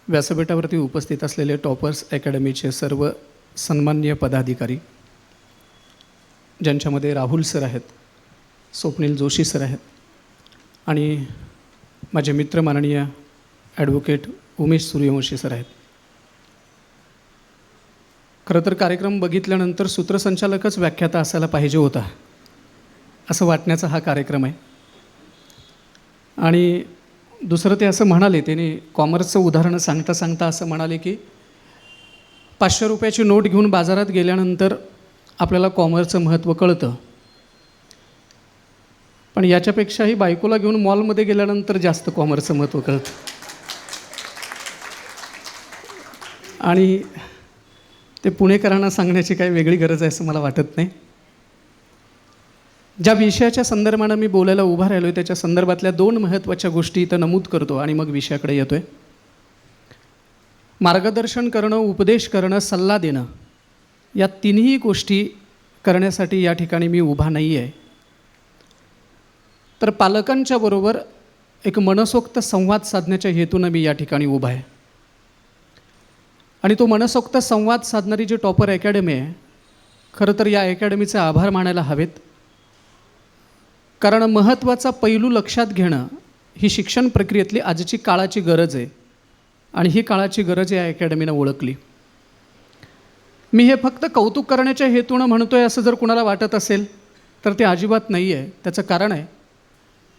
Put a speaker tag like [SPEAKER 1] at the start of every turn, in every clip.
[SPEAKER 1] व्यासपीठावरती उपस्थित असलेले टॉपर्स अकॅडमीचे सर्व सन्माननीय पदाधिकारी, ज्यांच्यामध्ये राहुल सर आहेत, स्वप्नील जोशी सर आहेत आणि माझे मित्र माननीय ॲडव्होकेट उमेश सूर्यवंशी सर आहेत. खरं तर कार्यक्रम बघितल्यानंतर सूत्रसंचालकच व्याख्याता असायला पाहिजे होता असं वाटण्याचा हा कार्यक्रम आहे. आणि दुसरं ते असं म्हणाले, त्यांनी कॉमर्सचं उदाहरण सांगता सांगता असं म्हणाले की 500 रुपयाची नोट घेऊन बाजारात गेल्यानंतर आपल्याला कॉमर्सचं महत्त्व कळतं, पण याच्यापेक्षाही बायकोला घेऊन मॉलमध्ये गेल्यानंतर जास्त कॉमर्सचं महत्त्व कळतं. आणि ते पुणेकरांना सांगण्याची काही वेगळी गरज आहे असं मला वाटत नाही. ज्या विषयाच्या संदर्भानं मी बोलायला उभा राहिलो आहे त्याच्या संदर्भातल्या 2 महत्त्वाच्या गोष्टी इथं नमूद करतो आणि मग विषयाकडे येतो आहे. मार्गदर्शन करणं, उपदेश करणं, सल्ला देणं, या तिन्ही गोष्टी करण्यासाठी या ठिकाणी मी उभा नाही आहे, तर पालकांच्या बरोबर एक मनसोक्त संवाद साधण्याच्या हेतूनं मी या ठिकाणी उभा आहे. आणि तो मनसोक्त संवाद साधणारी जी टॉपर अकॅडमी आहे, खरं तर या अकॅडमीचे आभार मानायला हवेत. कारण महत्त्वाचा पैलू लक्षात घेणं ही शिक्षण प्रक्रियेतली आजची काळाची गरज आहे आणि ही काळाची गरज या अकॅडमीनं ओळखली. मी हे फक्त कौतुक करण्याच्या हेतूनं म्हणतो आहे असं जर कुणाला वाटत असेल तर ते अजिबात नाही आहे. त्याचं कारण आहे,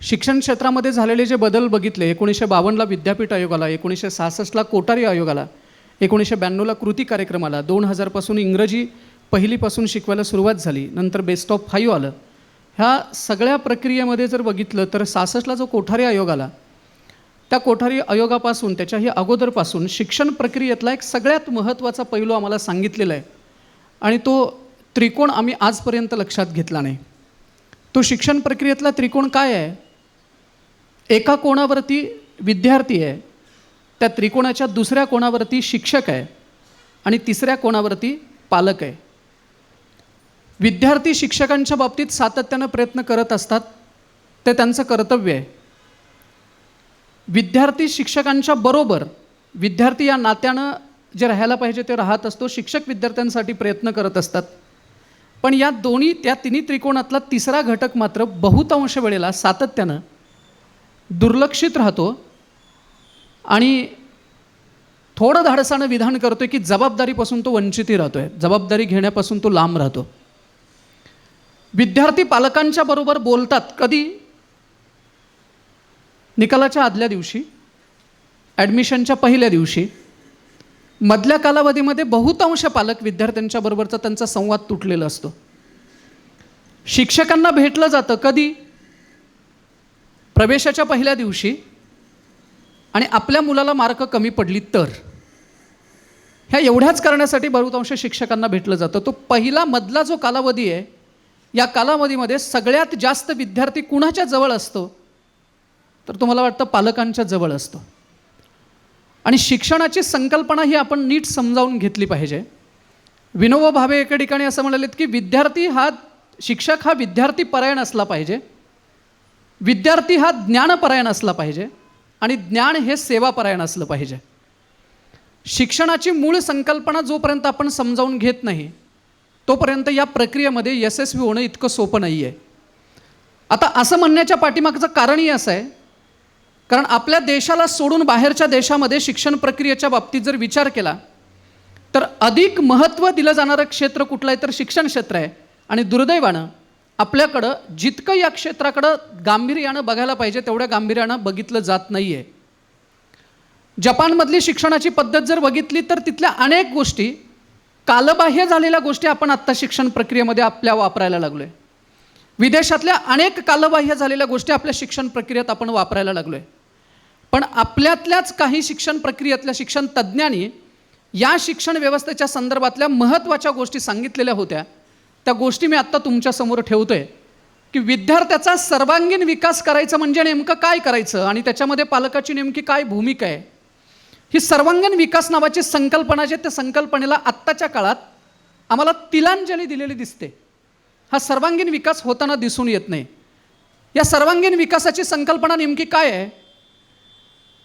[SPEAKER 1] शिक्षण क्षेत्रामध्ये झालेले जे बदल बघितले, 1952ला विद्यापीठ आयोगाला, 1966ला कोठारी आयोगाला, 1992ला कृती कार्यक्रमाला, 2000पासून इंग्रजी पहिलीपासून शिकवायला सुरुवात झाली, नंतर बेस्ट ऑफ 5 आलं. ह्या सगळ्या प्रक्रियेमध्ये जर बघितलं तर 66ला जो कोठारी आयोग आला, त्या कोठारी आयोगापासून त्याच्याही अगोदरपासून शिक्षण प्रक्रियेतला एक सगळ्यात महत्त्वाचा पैलू आम्हाला सांगितलेला आहे आणि तो त्रिकोण आम्ही आजपर्यंत लक्षात घेतला नाही. तो शिक्षण प्रक्रियेतला त्रिकोण काय आहे? एका कोणावरती विद्यार्थी आहे, त्या त्रिकोणाच्या दुसऱ्या कोणावरती शिक्षक आहे आणि तिसऱ्या कोणावरती पालक आहे. विद्यार्थी शिक्षकांच्या बाबतीत सातत्यानं प्रयत्न करत असतात, ते त्यांचं कर्तव्य आहे. विद्यार्थी शिक्षकांच्या बरोबर, विद्यार्थी या नात्यानं जे राहायला पाहिजे ते राहत असतो, शिक्षक विद्यार्थ्यांसाठी प्रयत्न करत असतात. पण या त्या तिन्ही त्रिकोणातला तिसरा घटक मात्र बहुतांश वेळेला सातत्यानं दुर्लक्षित राहतो आणि थोडं धाडसानं विधान करतो आहे की जबाबदारीपासून तो वंचितही राहतो आहे, जबाबदारी घेण्यापासून तो लांब राहतो. विद्यार्थी पालकांच्या बरोबर बोलतात कधी? निकालाच्या आदल्या दिवशी, ॲडमिशनच्या पहिल्या दिवशी. मधल्या कालावधीमध्ये बहुतांश पालक विद्यार्थ्यांच्या बरोबरचा त्यांचा संवाद तुटलेला असतो. शिक्षकांना भेटलं जातं कधी? प्रवेशाच्या पहिल्या दिवशी. आणि आपल्या मुलाला मार्क कमी पडली तर ह्या एवढ्याच करण्यासाठी बहुतांश शिक्षकांना भेटलं जातं. तो पहिला मधला जो कालावधी आहे, या कालावधीमध्ये सगळ्यात जास्त विद्यार्थी कुणाच्या जवळ असतो? तर तुम्हाला वाटतं पालकांच्या जवळ असतो. आणि शिक्षणाची संकल्पना ही आपण नीट समजावून घेतली पाहिजे. विनोबा भावे एका ठिकाणी असं म्हणालेत की शिक्षक हा विद्यार्थीपरायण असला पाहिजे, विद्यार्थी हा ज्ञानपरायण असला पाहिजे आणि ज्ञान हे सेवापरायण असलं पाहिजे. शिक्षणाची मूळ संकल्पना जोपर्यंत आपण समजावून घेत नाही तोपर्यंत या प्रक्रियेमध्ये यशस्वी होणं इतकं सोपं नाही आहे. आता असं म्हणण्याच्या पाठीमागचं कारणही असं आहे, कारण आपल्या देशाला सोडून बाहेरच्या देशामध्ये शिक्षण प्रक्रियेच्या बाबतीत जर विचार केला तर अधिक महत्त्व दिलं जाणारं क्षेत्र कुठलं आहे तर शिक्षण क्षेत्र आहे. आणि दुर्दैवानं आपल्याकडं जितकं या क्षेत्राकडं गांभीर्यानं बघायला पाहिजे तेवढ्या गांभीर्यानं बघितलं जात नाही आहे. जपानमधली शिक्षणाची पद्धत जर बघितली तर तिथल्या अनेक गोष्टी, कालबाह्य झालेल्या गोष्टी आपण आत्ता शिक्षण प्रक्रियेमध्ये आपल्या वापरायला लागलो आहे. विदेशातल्या अनेक कालबाह्य झालेल्या गोष्टी आपल्या शिक्षण प्रक्रियेत आपण वापरायला लागलो आहे. पण आपल्यातल्याच काही शिक्षण प्रक्रियेतल्या शिक्षण तज्ज्ञांनी या शिक्षण व्यवस्थेच्या संदर्भातल्या महत्त्वाच्या गोष्टी सांगितलेल्या होत्या. त्या गोष्टी मी आत्ता तुमच्यासमोर ठेवतो आहे की विद्यार्थ्याचा सर्वांगीण विकास करायचं म्हणजे नेमकं काय करायचं आणि त्याच्यामध्ये पालकाची नेमकी काय भूमिका आहे. ही सर्वांगीण विकास नावाची संकल्पना जी, त्या संकल्पनेला आत्ताच्या काळात आम्हाला तिलांजली दिलेली दिसते. हा सर्वांगीण विकास होताना दिसून येत नाही. या सर्वांगीण विकासाची संकल्पना नेमकी काय आहे?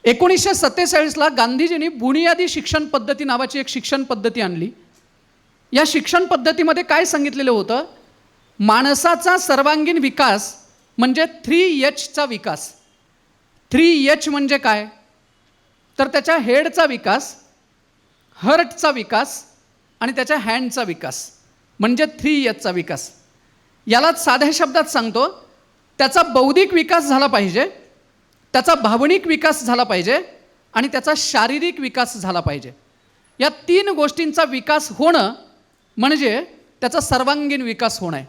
[SPEAKER 1] 1947ला गांधीजींनी बुनियादी शिक्षण पद्धती नावाची एक शिक्षण पद्धती आणली. या शिक्षण पद्धतीमध्ये काय सांगितलेलं होतं, माणसाचा सर्वांगीण विकास म्हणजे 3Hचा विकास. 3H म्हणजे काय, तर त्याच्या हेडचा विकास, हर्टचा विकास आणि त्याच्या हँडचा विकास म्हणजे 3Hचा विकास. यालाच साध्या शब्दात सांगतो, त्याचा बौद्धिक विकास झाला पाहिजे, त्याचा भावनिक विकास झाला पाहिजे आणि त्याचा शारीरिक विकास झाला पाहिजे. या 3 गोष्टींचा विकास होणं म्हणजे त्याचा सर्वांगीण विकास होणं आहे.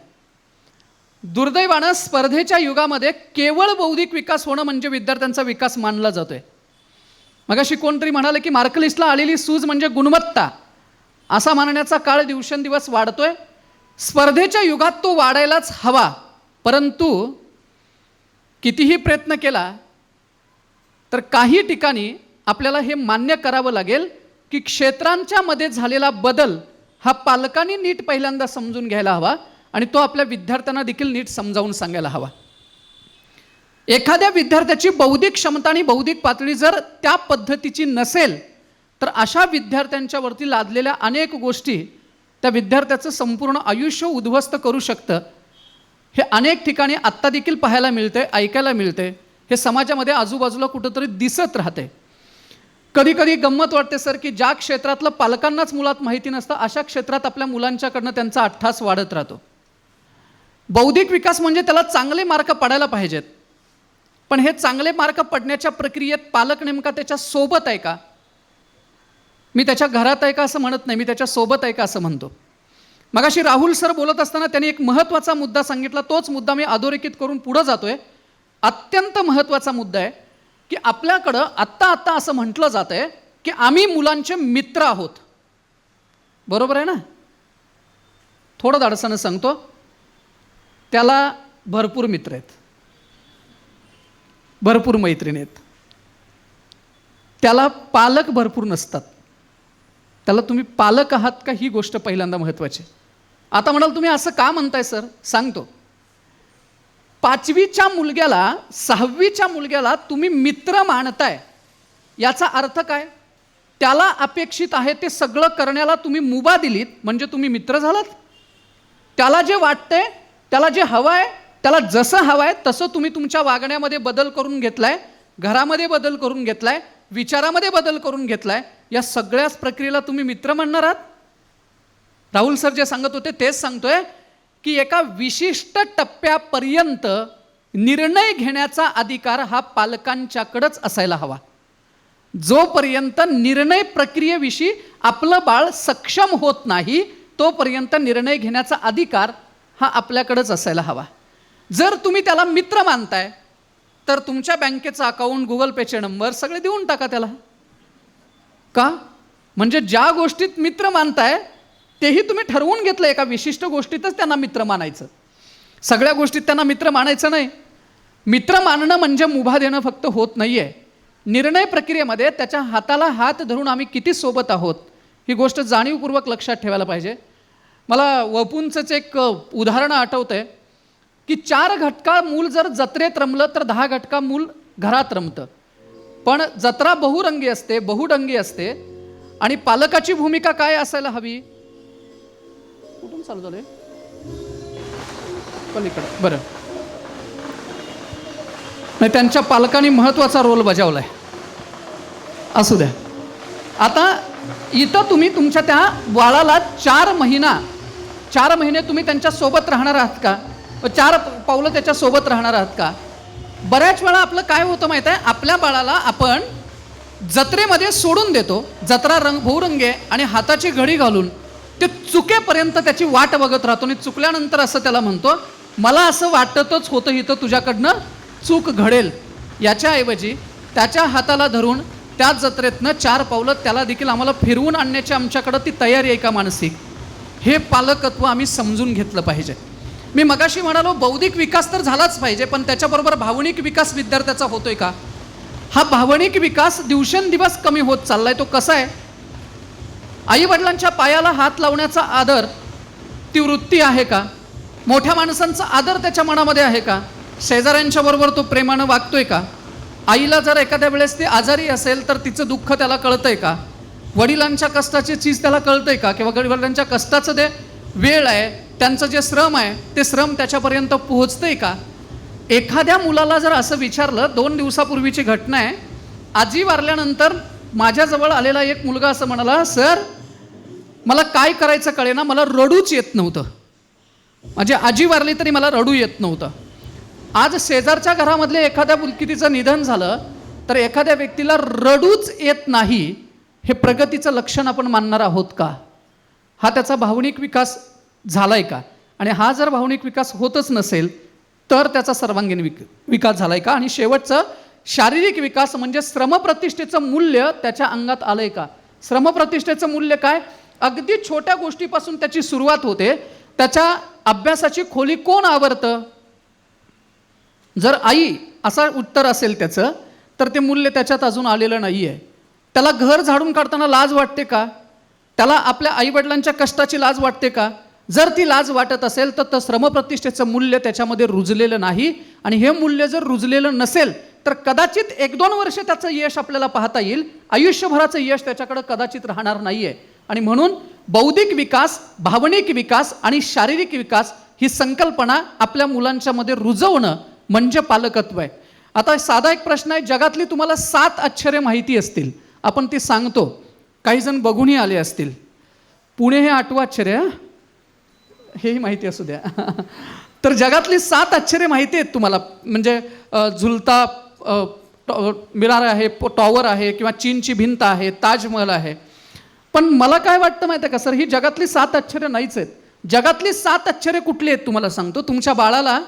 [SPEAKER 1] दुर्दैवानं स्पर्धेच्या युगामध्ये केवळ बौद्धिक विकास होणं म्हणजे विद्यार्थ्यांचा विकास मानला जातोय. मगाशी कोणतरी म्हणाले की मार्कलिस्टला आलेली सूज म्हणजे गुणवत्ता, असा मानण्याचा काळ दिवसेंदिवस वाढतोय. स्पर्धेच्या युगात तो वाढायलाच हवा, परंतु कितीही प्रयत्न केला तर काही ठिकाणी आपल्याला हे मान्य करावं लागेल की क्षेत्रांच्या मध्ये झालेला बदल हा पालकांनी नीट पहिल्यांदा समजून घ्यायला हवा आणि तो आपल्या विद्यार्थ्यांना देखील नीट समजावून सांगायला हवा. एखाद्या विद्यार्थ्याची बौद्धिक क्षमता आणि बौद्धिक पातळी जर त्या पद्धतीची नसेल तर अशा विद्यार्थ्यांच्यावरती लादलेल्या अनेक गोष्टी त्या विद्यार्थ्याचं संपूर्ण आयुष्य उद्ध्वस्त करू शकतं. हे अनेक ठिकाणी आत्ता देखील पाहायला मिळते, ऐकायला मिळते. हे समाजामध्ये आजूबाजूला कुठंतरी दिसत राहते. कधी कधी गंमत वाटते सर की ज्या क्षेत्रातलं पालकांनाच मुळात माहिती नसतं अशा क्षेत्रात आपल्या मुलांच्याकडनं त्यांचा अट्ठास वाढत राहतो. बौद्धिक विकास म्हणजे त्याला चांगले मार्क पडायला पाहिजेत, पण हे चांगले मार्क पडण्याच्या प्रक्रियेत पालक नेमका त्याच्या सोबत आहे का? मी त्याच्या घरात आहे का असं म्हणत नाही, मी त्याच्या सोबत आहे का असं म्हणतो. मगाशी राहुल सर बोलत असताना त्यांनी एक महत्त्वाचा मुद्दा सांगितला, तोच मुद्दा मी अधोरेखित करून पुढे जातोय. अत्यंत महत्त्वाचा मुद्दा आहे की आपल्याकडं आत्ता असं म्हटलं जात आहे की आम्ही मुलांचे मित्र आहोत. बरोबर आहे ना? थोडं धाडसानं सांगतो, त्याला भरपूर मित्र आहेत, भरपूर मैत्रिणी आहेत. त्याला पालक भरपूर नसतात. त्याला तुम्ही पालक आहात का ही गोष्ट पहिल्यांदा महत्त्वाची. आता म्हणाल तुम्ही असं का म्हणताय सर, सांगतो. 5वीच्या मुलग्याला 6वीच्या मुलग्याला तुम्ही मित्र मानताय याचा अर्थ काय? त्याला अपेक्षित आहे ते सगळं करण्याला तुम्ही मुभा दिलीत म्हणजे तुम्ही मित्र झालात. त्याला जे वाटतंय, त्याला जे हवं आहे, त्याला जसं हवं आहे तसं तुम्ही तुमच्या वागण्यामध्ये बदल करून घेतलाय, घरामध्ये बदल करून घेतलाय, विचारामध्ये बदल करून घेतलाय. या सगळ्याच प्रक्रियेला तुम्ही मित्र म्हणणार आहात? राहुल सर जे सांगत होते तेच सांगतोय की एका विशिष्ट टप्प्यापर्यंत निर्णय घेण्याचा अधिकार हा पालकांच्याकडेच असायला हवा. जोपर्यंत निर्णय प्रक्रियेविषयी आपलं बाळ सक्षम होत नाही तोपर्यंत निर्णय घेण्याचा अधिकार हा आपल्याकडेच असायला हवा. जर तुम्ही त्याला मित्र मानताय तर तुमच्या बँकेचं अकाउंट, गुगल पेचे नंबर सगळे देऊन टाका त्याला. का? म्हणजे ज्या गोष्टीत मित्र मानताय तेही तुम्ही ठरवून घेतलं एका विशिष्ट गोष्टीतच त्यांना मित्र मानायचं, सगळ्या गोष्टीत त्यांना मित्र मानायचं नाही. मित्र मानणं म्हणजे मुभा देणं फक्त होत नाही आहे. निर्णय प्रक्रियेमध्ये त्याच्या हाताला हात धरून आम्ही किती सोबत आहोत ही गोष्ट जाणीवपूर्वक लक्षात ठेवायला पाहिजे. मला वपूंचंच एक उदाहरण आठवतं आहे की 4 घटका मूल जर जत्रेत रमलं तर 10 घटका मूल घरात रमतं. पण जत्रा बहुरंगी असते, बहुढंगी असते आणि पालकाची भूमिका काय असायला हवी? कुठून चालू झालंय? पलीकडे. बरं, नाही त्यांच्या पालकांनी महत्त्वाचा रोल बजावलाय, असू द्या. आता इथं तुम्ही तुमच्या त्या बाळाला 4 महिने तुम्ही त्यांच्या सोबत राहणार आहात का? 4 पावलं त्याच्या सोबत राहणार आहात का? बऱ्याच वेळा आपलं काय होतं माहिती आहे, आपल्या बाळाला आपण जत्रेमध्ये सोडून देतो, जत्रा बहुरंगी आहे आणि हाताची घडी घालून ते चुकेपर्यंत त्याची वाट बघत राहतो आणि चुकल्यानंतर असं त्याला म्हणतो, मला असं वाटतच होतं इथं तुझ्याकडनं चूक घडेल. याच्याऐवजी त्याच्या हाताला धरून त्या जत्रेतनं 4 पावलं त्याला देखील आम्हाला फिरवून आणण्याची आमच्याकडं ती तयारी आहे का मानसिक, हे पालकत्व आम्ही समजून घेतलं पाहिजे. मी मगाशी म्हणालो बौद्धिक विकास तर झालाच पाहिजे, पण त्याच्याबरोबर भावनिक विकास विद्यार्थ्याचा होतोय का? हा भावनिक विकास दिवसेंदिवस कमी होत चाललाय. तो कसा आहे? आईवडिलांच्या पायाला हात लावण्याचा आदर ती वृत्ती आहे का? मोठ्या माणसांचा आदर त्याच्या मनामध्ये आहे का? शेजाऱ्यांच्या बरोबर तो प्रेमानं वागतोय का? आईला जर एखाद्या वेळेस ती आजारी असेल तर तिचं दुःख त्याला कळतंय का? वडिलांच्या कष्टाची चीज त्याला कळतंय का? किंवा वडिलांच्या कष्टाचं जे वेळ आहे, त्यांचं जे श्रम आहे, ते श्रम त्याच्यापर्यंत पोहोचतंय का? एखाद्या मुलाला जर असं विचारलं, 2 दिवसापूर्वीची घटना आहे, आजी वारल्यानंतर माझ्याजवळ आलेला एक मुलगा असं म्हणाला, सर मला काय करायचं कळेना, मला रडूच येत नव्हतं. माझी आजी वारली तरी मला रडू येत नव्हतं. आज शेजारच्या घरामधले एखाद्या मुलकीचं निधन झालं तर एखाद्या व्यक्तीला रडूच येत नाही, हे प्रगतीचं लक्षण आपण मानणार आहोत का? हा त्याचा भावनिक विकास झालाय का? आणि हा जर भावनिक विकास होतच नसेल तर त्याचा सर्वांगीण विकास झालाय का? आणि शेवटचं शारीरिक विकास म्हणजे श्रमप्रतिष्ठेचं मूल्य त्याच्या अंगात आलंय का? श्रमप्रतिष्ठेचं मूल्य काय? अगदी छोट्या गोष्टीपासून त्याची सुरुवात होते. त्याच्या अभ्यासाची खोली कोण आवरतं? जर आई असा उत्तर असेल त्याचं, तर ते मूल्य त्याच्यात अजून आलेलं नाही आहे. त्याला घर झाडून काढताना लाज वाटते का? त्याला आपल्या आईवडिलांच्या कष्टाची लाज वाटते का? जर ती लाज वाटत असेल तर श्रमप्रतिष्ठेचं मूल्य त्याच्यामध्ये रुजलेलं नाही. आणि हे मूल्य जर रुजलेलं नसेल तर कदाचित 1-2 वर्ष त्याचं यश आपल्याला पाहता येईल, आयुष्यभराचं यश त्याच्याकडे कदाचित राहणार नाही आहे. आणि म्हणून बौद्धिक विकास, भावनिक विकास आणि शारीरिक विकास ही संकल्पना आपल्या मुलांच्या मध्ये रुजवणं म्हणजे पालकत्व आहे. आता साधा एक प्रश्न आहे, जगातली तुम्हाला 7 अक्षरे माहिती असतील, आपण ती सांगतो, काही जण बघूनही आले असतील. पुणे हे 8वं अक्षर आहे, हेही माहिती असू द्या. तर जगातली 7 अक्षरे माहिती आहेत तुम्हाला, म्हणजे झुलता मिनार आहे, टॉवर आहे, किंवा चीनची भिंत आहे, ताजमहल आहे. पण मला काय वाटतं माहिती आहे का सर, ही जगातली 7 अक्षरे नाहीच आहेत. जगातली 7 अक्षरे कुठली आहेत तुम्हाला सांगतो. तुमच्या बाळाला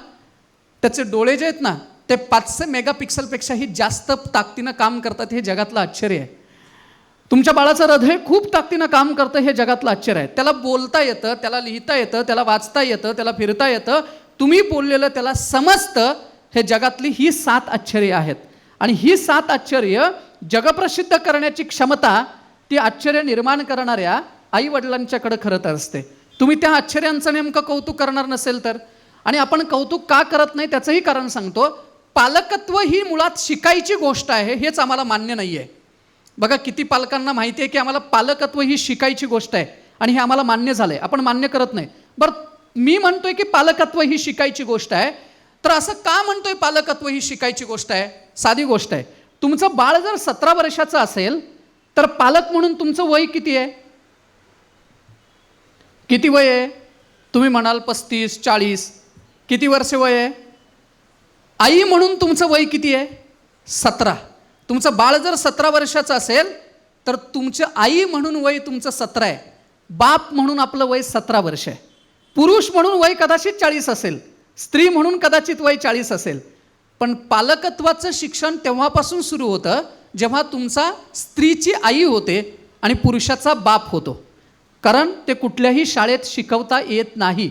[SPEAKER 1] त्याचे डोळे जे आहेत ना, ते 500 मेगापिक्सलपेक्षाही जास्त ताकदीनं काम करतात, हे जगातलं आश्चर्य आहे. तुमच्या बाळाचं हृदय खूप ताकदीनं काम करतं, हे जगातलं आश्चर्य आहे. त्याला बोलता येतं, त्याला लिहिता येतं, त्याला वाचता येतं, त्याला फिरता येतं, तुम्ही बोललेलं त्याला समजतं. हे जगातली ही 7 आश्चर्य आहेत. आणि ही 7 आश्चर्य जगप्रसिद्ध करण्याची क्षमता ती आश्चर्य निर्माण करणाऱ्या आई वडिलांच्याकडे खरं तर असते. तुम्ही त्या आश्चर्यांचं नेमकं कौतुक करणार नसेल तर, आणि आपण कौतुक का करत नाही त्याचंही कारण सांगतो. पालकत्व ही मुळात शिकायची गोष्ट आहे, हेच आम्हाला मान्य नाही आहे. बघा किती पालकांना माहिती आहे की आम्हाला पालकत्व ही शिकायची गोष्ट आहे, आणि हे आम्हाला मान्य झालं आहे, आपण मान्य करत नाही. बरं, मी म्हणतोय की पालकत्व ही शिकायची गोष्ट आहे, तर असं का म्हणतोय पालकत्व ही शिकायची गोष्ट आहे? साधी गोष्ट आहे. तुमचं बाळ जर 17 वर्षाचं असेल तर पालक म्हणून तुमचं वय किती आहे? किती वय आहे? तुम्ही म्हणाल 35-40. किती वर्ष वय आहे? आई म्हणून तुमचं वय किती आहे? 17. तुमचं बाळ जर 17 वर्षाचं असेल तर तुमचं आई म्हणून वय तुमचं 17 आहे. बाप म्हणून आपलं वय 17 वर्ष आहे. पुरुष म्हणून वय कदाचित 40 असेल, स्त्री म्हणून कदाचित वय 40 असेल. पण पालकत्वाचं शिक्षण तेव्हापासून सुरू होतं जेव्हा तुमचा स्त्रीची आई होते आणि पुरुषाचा बाप होतो. कारण ते कुठल्याही शाळेत शिकवता येत नाही,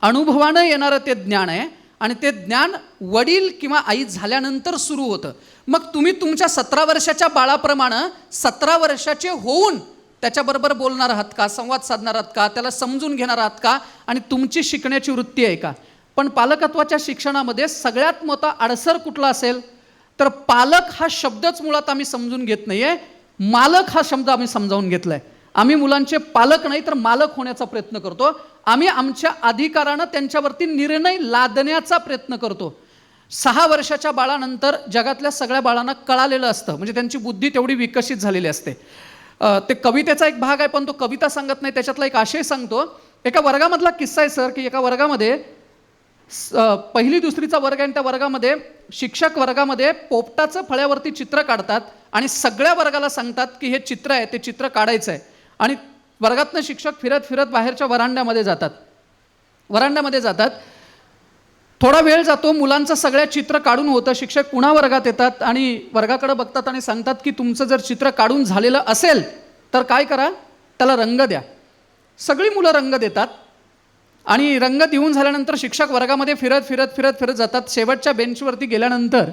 [SPEAKER 1] अनुभवानं येणारं ते ज्ञान आहे. आणि ते ज्ञान वडील किंवा आई झाल्यानंतर सुरू होतं. मग तुम्ही तुमच्या 17 वर्षाच्या बाळाप्रमाणे 17 वर्षाचे होऊन त्याच्याबरोबर बोलणार आहात का? संवाद साधणार आहात का? त्याला समजून घेणार आहात का? आणि तुमची शिकण्याची वृत्ती आहे का? पण पालकत्वाच्या शिक्षणामध्ये सगळ्यात मोठा अडसर कुठला असेल तर पालक हा शब्दच मुळात आम्ही समजून घेत नाही आहे, मालक हा शब्द आम्ही समजावून घेतला आहे. आम्ही मुलांचे पालक नाही तर मालक होण्याचा प्रयत्न करतो. आम्ही आमच्या अधिकारानं त्यांच्यावरती निर्णय लादण्याचा प्रयत्न करतो. 6 वर्षाच्या बाळानंतर जगातल्या सगळ्या बाळांना कळालेलं असतं, म्हणजे त्यांची बुद्धी तेवढी विकसित झालेली असते. ते कवितेचा एक भाग आहे, पण तो कविता सांगत नाही, त्याच्यातला एक आशय सांगतो. एका वर्गामधला किस्सा आहे सर, की एका वर्गामध्ये 1ली-2रीचा वर्ग आहे, आणि त्या वर्गामध्ये शिक्षक वर्गामध्ये पोपटाचं फळ्यावरती चित्र काढतात आणि सगळ्या वर्गाला सांगतात की हे चित्र आहे, ते चित्र काढायचं आहे. आणि वर्गातनं शिक्षक फिरत फिरत बाहेरच्या वरांड्यामध्ये जातात. थोडा वेळ जातो, मुलांचं सगळ्या चित्र काढून होतं. शिक्षक पुन्हा वर्गात येतात आणि वर्गाकडे बघतात आणि सांगतात की तुमचं जर चित्र काढून झालेलं असेल तर काय करा, त्याला रंग द्या. सगळी मुलं रंग देतात आणि रंग देऊन झाल्यानंतर शिक्षक वर्गामध्ये फिरत फिरत जातात. शेवटच्या बेंचवरती गेल्यानंतर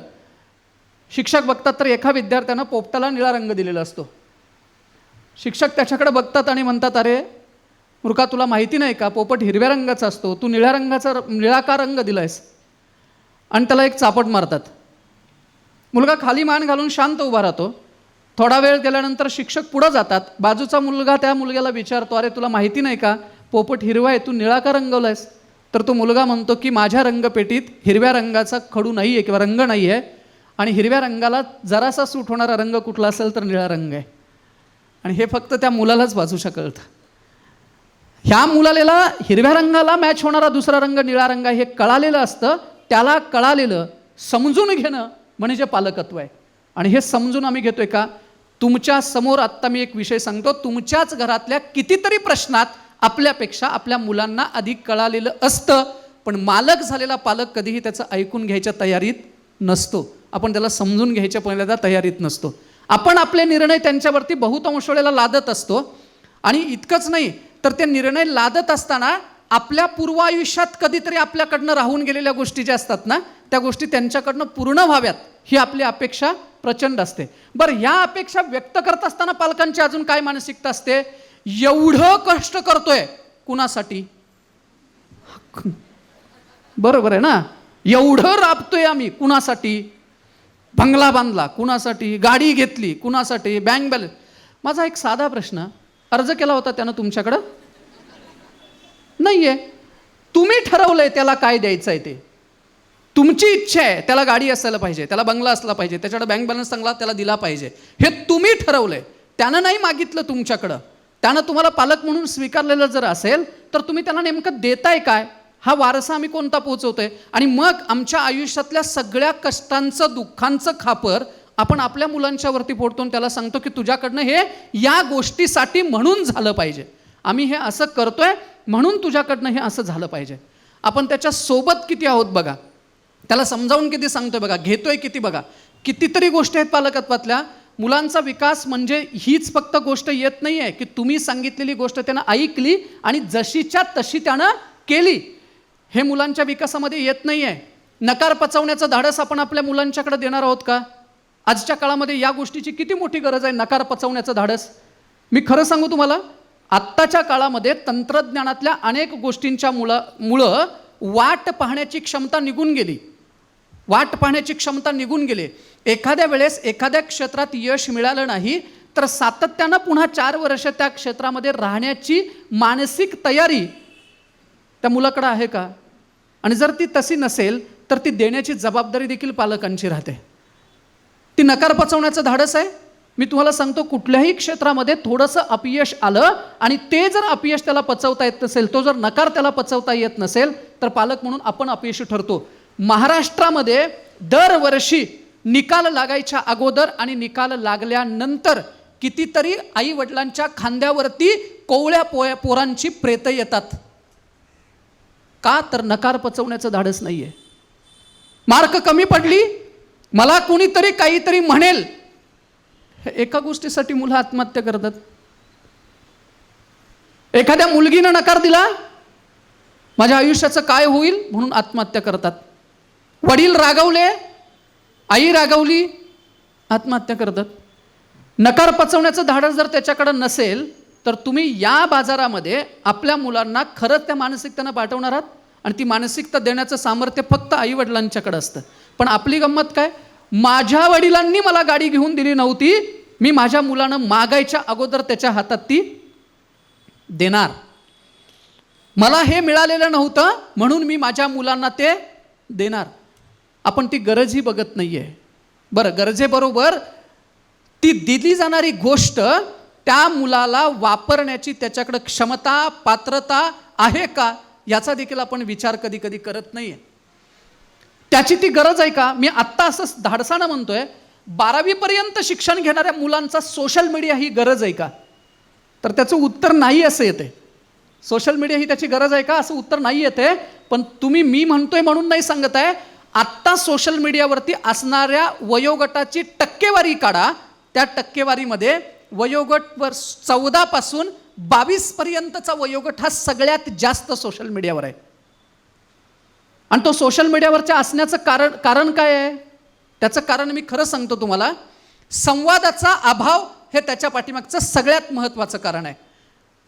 [SPEAKER 1] शिक्षक बघतात तर एका विद्यार्थ्यानं पोपटाला निळा रंग दिलेला असतो. शिक्षक त्याच्याकडे बघतात आणि म्हणतात, अरे मूर्खा, तुला माहिती नाही का, पोपट हिरव्या रंगाचा असतो, तू निळा का रंग दिलायस? आणि त्याला एक चापट मारतात. मुलगा खाली मान घालून शांत उभा राहतो. थोडा वेळ गेल्यानंतर शिक्षक पुढं जातात. बाजूचा मुलगा त्या मुलग्याला विचारतो, अरे तुला माहिती नाही का पोपट हिरवा आहे, तू निळा का रंगवलायस? तर तो मुलगा म्हणतो की माझ्या रंगपेटीत हिरव्या रंगाचा खडू नाही आहे किंवा रंग नाही आहे, आणि हिरव्या रंगाला जरासा सूट होणारा रंग कुठला असेल तर निळा रंग आहे. आणि हे फक्त त्या मुलालाच वाचू शकतं. ह्या मुलाला हिरव्या रंगाला मॅच होणारा दुसरा रंग निळा रंग हे कळालेलं असतं. त्याला कळालेलं समजून घेणं म्हणजे पालकत्व आहे. आणि हे समजून आम्ही घेतोय का? तुमच्या समोर आत्ता मी एक विषय सांगतो. तुमच्याच घरातल्या कितीतरी प्रश्नात आपल्यापेक्षा आपल्या मुलांना अधिक कळालेलं असतं, पण मालक झालेला पालक कधीही त्याचं ऐकून घ्यायच्या तयारीत नसतो. आपण त्याला समजून घ्यायच्या पहिल्यांदा तयारीत नसतो. आपण आपले निर्णय त्यांच्यावरती बहुतांश वेळेला लादत असतो. आणि इतकंच नाही तर ते निर्णय लादत असताना आपल्या पूर्व आयुष्यात कधीतरी आपल्याकडनं राहून गेलेल्या गोष्टी ज्या असतात ना, त्या गोष्टी त्यांच्याकडनं पूर्ण व्हाव्यात ही आपली अपेक्षा प्रचंड असते. बरं, ह्या अपेक्षा व्यक्त करत असताना पालकांची अजून काय मानसिकता असते? एवढं कष्ट करतोय कुणासाठी? बरोबर आहे ना? एवढं राबतोय आम्ही कुणासाठी? बंगला बांधला कुणासाठी? गाडी घेतली कुणासाठी? Bank balance. माझा एक साधा प्रश्न, अर्ज केला होता त्यानं तुमच्याकडं? नाहीये. तुम्ही ठरवलंय त्याला काय द्यायचं आहे ते. तुमची इच्छा आहे त्याला गाडी असायला पाहिजे, त्याला बंगला असला पाहिजे, त्याच्याकडे बँक बॅलन्स चांगला त्याला दिला पाहिजे. हे तुम्ही ठरवलंय. त्यानं नाही मागितलं तुमच्याकडं. त्यानं तुम्हाला पालक म्हणून स्वीकारलेलं जर असेल तर तुम्ही त्यांना नेमकं देताय काय? हा वारसा आम्ही कोणता पोहोचवतोय? आणि मग आमच्या आयुष्यातल्या सगळ्या कष्टांचं दुःखांचं खापर आपण आपल्या मुलांच्यावरती फोडतो आणि त्याला सांगतो की तुझ्याकडनं हे या गोष्टीसाठी म्हणून झालं पाहिजे. आम्ही हे असं करतोय म्हणून तुझ्याकडनं हे असं झालं पाहिजे. आपण त्याच्या सोबत किती आहोत बघा. त्याला समजावून किती सांगतोय बघा. घेतोय किती बघा. कितीतरी गोष्टी आहेत पालकत्वातल्या. मुलांचा विकास म्हणजे हीच फक्त गोष्ट येत नाही आहे की तुम्ही सांगितलेली गोष्ट त्यानं ऐकली आणि जशीच्या तशी त्यानं केली. हे मुलांच्या विकासामध्ये येत नाही आहे. नकार पचवण्याचं धाडस आपण आपल्या मुलांच्याकडे देणार आहोत का? आजच्या काळामध्ये या गोष्टीची किती मोठी गरज आहे, नकार पचवण्याचं धाडस. मी खरं सांगू तुम्हाला, आत्ताच्या काळामध्ये तंत्रज्ञानातल्या अनेक गोष्टींच्या मुळं वाट पाहण्याची क्षमता निघून गेली. वाट पाहण्याची क्षमता निघून गेली. एखाद्या वेळेस एखाद्या क्षेत्रात यश मिळालं नाही तर सातत्यानं पुन्हा 4 वर्ष त्या क्षेत्रामध्ये राहण्याची मानसिक तयारी त्या मुलाकडं आहे का? आणि जर ती तशी नसेल तर ती देण्याची जबाबदारी देखील पालकांची राहते. ती नकार पचवण्याचं धाडस आहे. मी तुम्हाला सांगतो, कुठल्याही क्षेत्रामध्ये थोडंसं अपयश आलं आणि ते जर अपयश त्याला पचवता येत नसेल, तो जर नकार त्याला पचवता येत नसेल तर पालक म्हणून आपण अपयशी ठरतो. महाराष्ट्रामध्ये दरवर्षी निकाल लागायच्या अगोदर आणि निकाल लागल्यानंतर कितीतरी आई वडिलांच्या खांद्यावरती कोवळ्या पोरांची प्रेतं येतात. का? तर नकार पचवण्याचं धाडस नाहीये. मार्क कमी पडली, मला कुणीतरी काहीतरी म्हणेल, एका गोष्टीसाठी मुलं आत्महत्या करतात. एखाद्या मुलगीनं नकार दिला, माझ्या आयुष्याचं काय होईल म्हणून आत्महत्या करतात. वडील रागावले, आई रागावली, आत्महत्या करतात. नकार पचवण्याचं धाडस जर त्याच्याकडे नसेल तर तुम्ही या बाजारामध्ये आपल्या मुलांना खरंच त्या मानसिकतेनं पाठवणार आहात. आणि ती मानसिकता देण्याचं सामर्थ्य फक्त आई वडिलांच्याकडे असतं. पण आपली गंमत काय? माझ्या वडिलांनी मला गाडी घेऊन दिली नव्हती, मी माझ्या मुलानं मागायच्या अगोदर त्याच्या हातात ती देणार. मला हे मिळालेलं नव्हतं म्हणून मी माझ्या मुलांना ते देणार. आपण ती गरजही बघत नाहीये. बरं, गरजेबरोबर ती दिली जाणारी गोष्ट त्या मुलाला वापरण्याची त्याच्याकडे क्षमता, पात्रता आहे का याचा देखील आपण विचार कधी कधी करत नाहीये. त्याची ती गरज आहे का? मी आत्ता असं धाडसानं म्हणतोय, 12वी पर्यंत शिक्षण घेणाऱ्या मुलांचा सोशल मीडिया ही गरज आहे का? तर त्याचं उत्तर नाही असं येते. सोशल मीडिया ही त्याची गरज आहे का असं उत्तर नाही येते. पण तुम्ही मी म्हणतोय म्हणून नाही सांगत आहे. आत्ता सोशल मीडियावरती असणाऱ्या वयोगटाची टक्केवारी काढा. त्या टक्केवारीमध्ये वयोगट 14 पासून 22 पर्यंतचा वयोगट हा सगळ्यात जास्त सोशल मीडियावर आहे. आणि तो सोशल मीडियावरच्या असण्याचं कारण काय आहे? त्याचं कारण मी खरं सांगतो तुम्हाला, संवादाचा अभाव हे त्याच्या पाठीमागचं सगळ्यात महत्त्वाचं कारण आहे.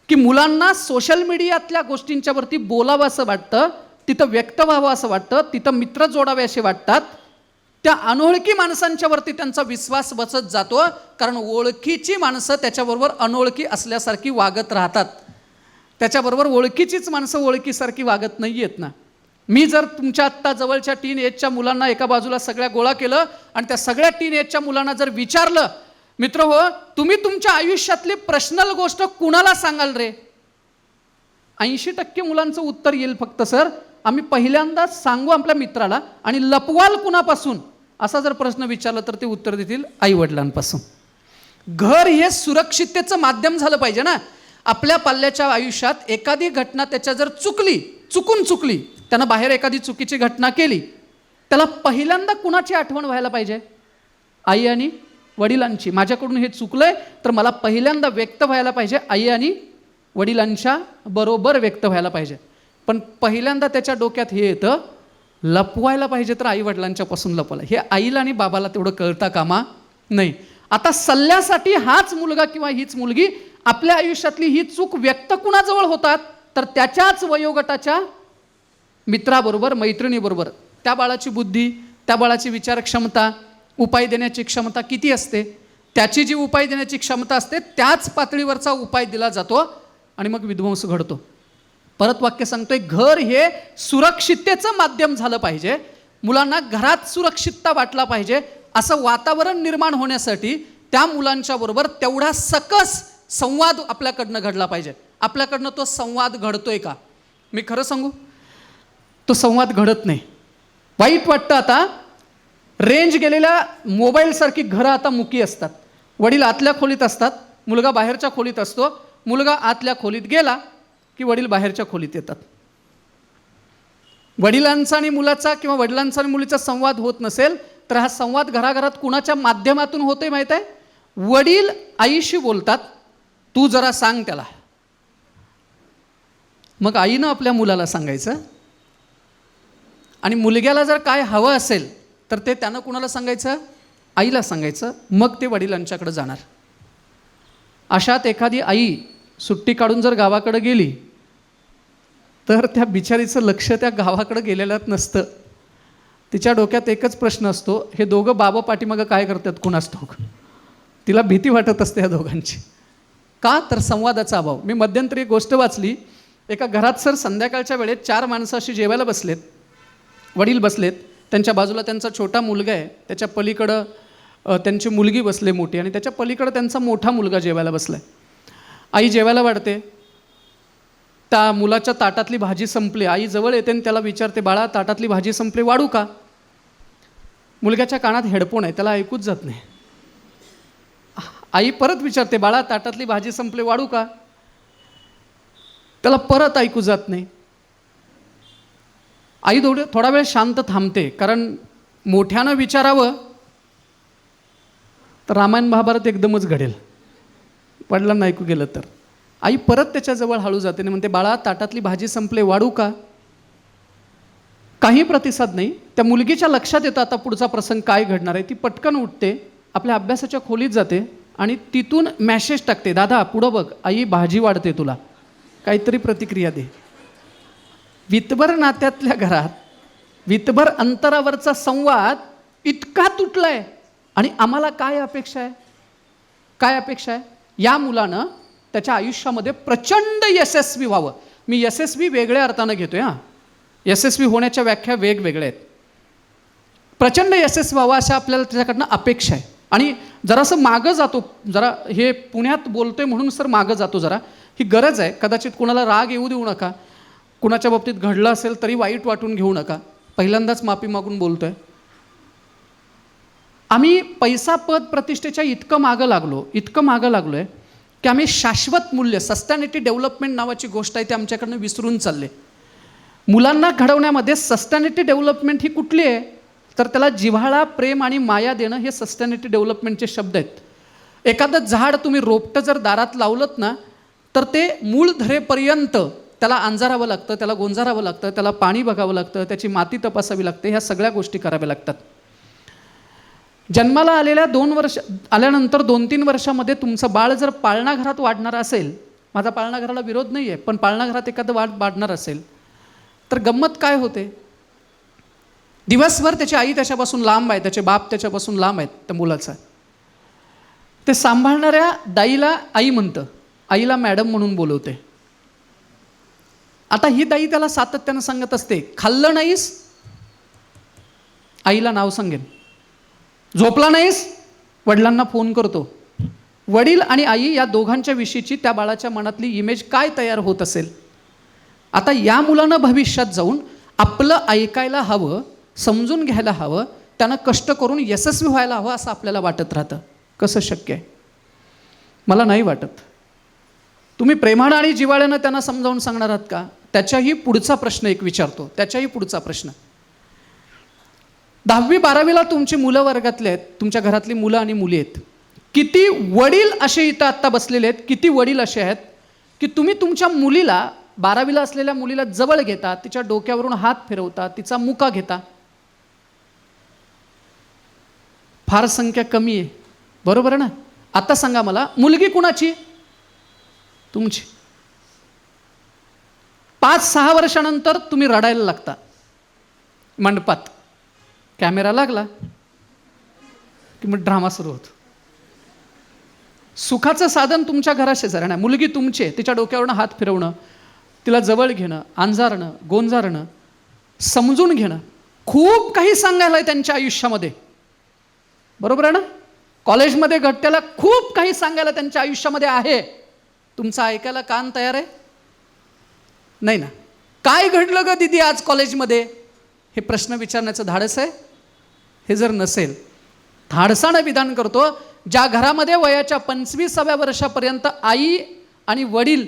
[SPEAKER 1] की मुलांना सोशल मीडियातल्या गोष्टींच्यावरती बोलावं असं वाटतं, तिथं व्यक्त व्हावं असं वाटतं, तिथं मित्र जोडावे असे वाटतात. त्या अनोळखी माणसांच्यावरती त्यांचा विश्वास बसत जातो, कारण ओळखीची माणसं त्याच्याबरोबर अनोळखी असल्यासारखी वागत राहतात. त्याच्याबरोबर ओळखीचीच माणसं ओळखीसारखी वागत नाही आहेत ना. मी जर तुमच्या आत्ता जवळच्या टीन एजच्या मुलांना एका बाजूला सगळ्या गोळा केलं आणि त्या सगळ्या टीन एजच्या मुलांना जर विचारलं, मित्र हो तुम्ही तुमच्या आयुष्यातली पर्सनल गोष्ट कुणाला सांगाल रे, 80% मुलांचं उत्तर येईल फक्त सर आम्ही पहिल्यांदाच सांगू आपल्या मित्राला. आणि लपवाल कुणापासून असा जर प्रश्न विचारला तर ते उत्तर देतील आई वडिलांपासून. घर हे सुरक्षिततेचं माध्यम झालं पाहिजे ना. आपल्या पाल्याच्या आयुष्यात एखादी घटना त्याच्या जर चुकून चुकली, त्यानं बाहेर एखादी चुकीची घटना केली, त्याला पहिल्यांदा कुणाची आठवण व्हायला पाहिजे, आई आणि वडिलांची. माझ्याकडून हे चुकलंय तर मला पहिल्यांदा व्यक्त व्हायला पाहिजे आई आणि वडिलांच्या बरोबर व्यक्त व्हायला पाहिजे. पण पहिल्यांदा त्याच्या डोक्यात हे येतं लपवायला पाहिजे तर आई वडिलांच्यापासून लपवायला. हे आईला आणि बाबाला तेवढं कळता कामा नाही. आता सल्ल्यासाठी हाच मुलगा किंवा हीच मुलगी आपल्या आयुष्यातली ही चूक व्यक्त कुणाजवळ होतात तर त्याच्याच वयोगटाच्या मित्राबरोबर, मैत्रिणीबरोबर. त्या बाळाची बुद्धी, त्या बाळाची विचार क्षमता, उपाय देण्याची क्षमता किती असते, त्याची जी उपाय देण्याची क्षमता असते त्याच पातळीवरचा उपाय दिला जातो आणि मग विध्वंस घडतो. परत वाक्य सांगतोय, घर हे सुरक्षिततेचं माध्यम झालं पाहिजे. मुलांना घरात सुरक्षितता वाटला पाहिजे असं वातावरण निर्माण होण्यासाठी त्या मुलांच्या बरोबर तेवढा सकस संवाद आपल्याकडनं घडला पाहिजे. आपल्याकडनं तो संवाद घडतोय का? मी खरं सांगू, तो संवाद घडत नाही. वाईट वाटतं. आता रेंज गेलेल्या मोबाईलसारखी घरं आता मुकी असतात. वडील आतल्या खोलीत असतात, मुलगा बाहेरच्या खोलीत असतो. मुलगा आतल्या खोलीत गेला की वडील बाहेरच्या खोलीत येतात. वडिलांचा आणि मुलाचा किंवा वडिलांचा आणि मुलीचा संवाद होत नसेल तर हा संवाद घराघरात कुणाच्या माध्यमातून होतोय माहीत आहे? वडील आईशी बोलतात, तू जरा सांग त्याला. मग आईनं आपल्या मुलाला सांगायचं. आणि मुलग्याला जर काय हवं असेल तर ते त्यानं कुणाला सांगायचं? आईला सांगायचं. मग ते वडिलांच्याकडे जाणार. अशात एखादी आई सुट्टी काढून जर गावाकडे गेली तर त्या बिचारीचं लक्ष त्या गावाकडे गेलेलं नसतं. तिच्या डोक्यात एकच प्रश्न असतो, हे दोघं बाबा पाठीमागं काय करतात कुणास ठाऊक. तिला भीती वाटत असते या दोघांची. का? तर संवादाचा अभाव. मी मध्यंतरी एक गोष्ट वाचली. एका घरात सर संध्याकाळच्या वेळेत 4 माणसं अशी जेवायला बसलेत. वडील बसलेत, त्यांच्या बाजूला त्यांचा छोटा मुलगा आहे, त्याच्या पलीकडं त्यांची मुलगी बसले मोठी, आणि त्याच्या पलीकडं त्यांचा मोठा मुलगा जेवायला बसला आहे. आई जेवायला वाढते. त्या मुलाच्या ताटातली भाजी संपली. आई जवळ येते आणि त्याला विचारते, बाळा ताटातली भाजी संपली, वाढू का? मुलग्याच्या कानात हेडफोन आहे, त्याला ऐकूच जात नाही. आई परत विचारते, बाळा ताटातली भाजी संपली, वाढू का? त्याला परत ऐकू जात नाही. आई थोडा वेळ शांत थांबते, कारण मोठ्यानं विचारावं तर रामायण महाभारत एकदमच घडेल, वडिलांना ऐकू गेलं तर. आई परत त्याच्याजवळ हळू जाते आणि म्हणते, बाळा ताटातली भाजी संपले, वाढू का? काही प्रतिसाद नाही. त्या मुलगीच्या लक्षात येतं आता पुढचा प्रसंग काय घडणार आहे. ती पटकन उठते, आपल्या अभ्यासाच्या खोलीत जाते आणि तिथून मॅसेज टाकते, दादा पुढं बघ, आई भाजी वाढते, तुला काहीतरी प्रतिक्रिया दे. वितभर नात्यातल्या घरात वितभर अंतरावरचा संवाद इतका तुटलाय. आणि आम्हाला काय अपेक्षा आहे? काय अपेक्षा आहे? या मुलानं त्याच्या आयुष्यामध्ये प्रचंड यशस्वी व्हावं. मी यशस्वी वेगळ्या अर्थानं घेतोय हां. यशस्वी होण्याच्या व्याख्या वेगवेगळ्या आहेत. प्रचंड यशस्वी व्हावं अशा आपल्याला त्याच्याकडनं अपेक्षा आहे. आणि जरासं मागं जातो, जरा हे पुण्यात बोलतोय म्हणून सर मागं जातो जरा. ही गरज आहे. कदाचित कुणाला राग येऊ देऊ नका. कुणाच्या बाबतीत घडलं असेल तरी वाईट वाटून घेऊ नका. पहिल्यांदाच माफी मागून बोलतोय. आम्ही पैसा पद प्रतिष्ठेच्या इतकं मागं लागलोय की आम्ही शाश्वत मूल्य, सस्टॅनेटी डेव्हलपमेंट नावाची गोष्ट आहे ती आमच्याकडनं विसरून चालले. मुलांना घडवण्यामध्ये सस्टॅनेटी डेव्हलपमेंट ही कुठली आहे? तर त्याला जिव्हाळा, प्रेम आणि माया देणं हे सस्टॅनेटी डेव्हलपमेंटचे शब्द आहेत. एखादं झाड तुम्ही रोपटं जर दारात लावलंत ना तर ते मूळ धरेपर्यंत त्याला अंजारावं लागतं, त्याला गोंजारावं लागतं, त्याला पाणी बघावं लागतं, त्याची माती तपासावी लागते. ह्या सगळ्या गोष्टी कराव्या लागतात. जन्माला आल्यानंतर 2-3 वर्षामध्ये तुमचं बाळ जर पाळणा घरात वाढणार असेल, माझा पाळणा घराला विरोध नाही आहे, पण पाळणा घरात एखादं वाढणार असेल तर गंमत काय होते? दिवसभर त्याची आई त्याच्यापासून लांब आहे, त्याचे बाप त्याच्यापासून लांब आहेत त्या मुलाचा. ते सांभाळणाऱ्या दाईला आई म्हणतं, आईला मॅडम म्हणून बोलवते. आता ही दाई त्याला सातत्यानं सांगत असते, खाल्लं नाहीस आईला नाव सांगेन, झोपला नाहीस वडिलांना फोन करतो. वडील आणि आई या दोघांच्या विषयीची त्या बाळाच्या मनातली इमेज काय तयार होत असेल. आता या मुलानं भविष्यात जाऊन आपलं ऐकायला हवं, समजून घ्यायला हवं, त्यानं कष्ट करून यशस्वी व्हायला हवं असं आपल्याला वाटत राहतं. कसं शक्य आहे? मला नाही वाटत. तुम्ही प्रेमानं आणि जिव्हाळ्यानं त्यांना समजावून सांगणार आहात का? त्याच्याही पुढचा प्रश्न एक विचारतो, त्याच्याही पुढचा प्रश्न. 10वी-12वीला तुमची मुलं वर्गातले आहेत, तुमच्या घरातली मुलं आणि मुली आहेत. किती वडील असे इथं आत्ता बसलेले आहेत, किती वडील असे आहेत की तुम्ही तुमच्या मुलीला, 12वीला असलेल्या मुलीला जवळ घेता, तिच्या डोक्यावरून हात फिरवता, तिचा मुका घेता. फार संख्या कमी आहे, बरोबर आहे ना? आता सांगा मला, मुलगी कुणाची? तुमची. 5-6 वर्षानंतर तुम्ही रडायला लागता मंडपात. कॅमेरा लागला की मग ड्रामा सुरू होतो. सुखाचं साधन तुमच्या घराशेजारी नाही, मुलगी तुमची आहे, तिच्या डोक्यावरून हात फिरवणं, तिला जवळ घेणं, अंजारणं, गोंजारणं, समजून घेणं, खूप काही सांगायला आहे त्यांच्या आयुष्यामध्ये, बरोबर आहे ना? कॉलेजमध्ये घडत्याला खूप काही सांगायला त्यांच्या आयुष्यामध्ये आहे. तुमचं ऐकायला कान तयार आहे? नाही ना. काय घडलं ग दीदी आज कॉलेजमध्ये, हे प्रश्न विचारण्याचं धाडस आहे? हे जर नसेल, धाडसानं विधान करतो, ज्या घरामध्ये वयाच्या 25व्या वर्षापर्यंत आई आणि वडील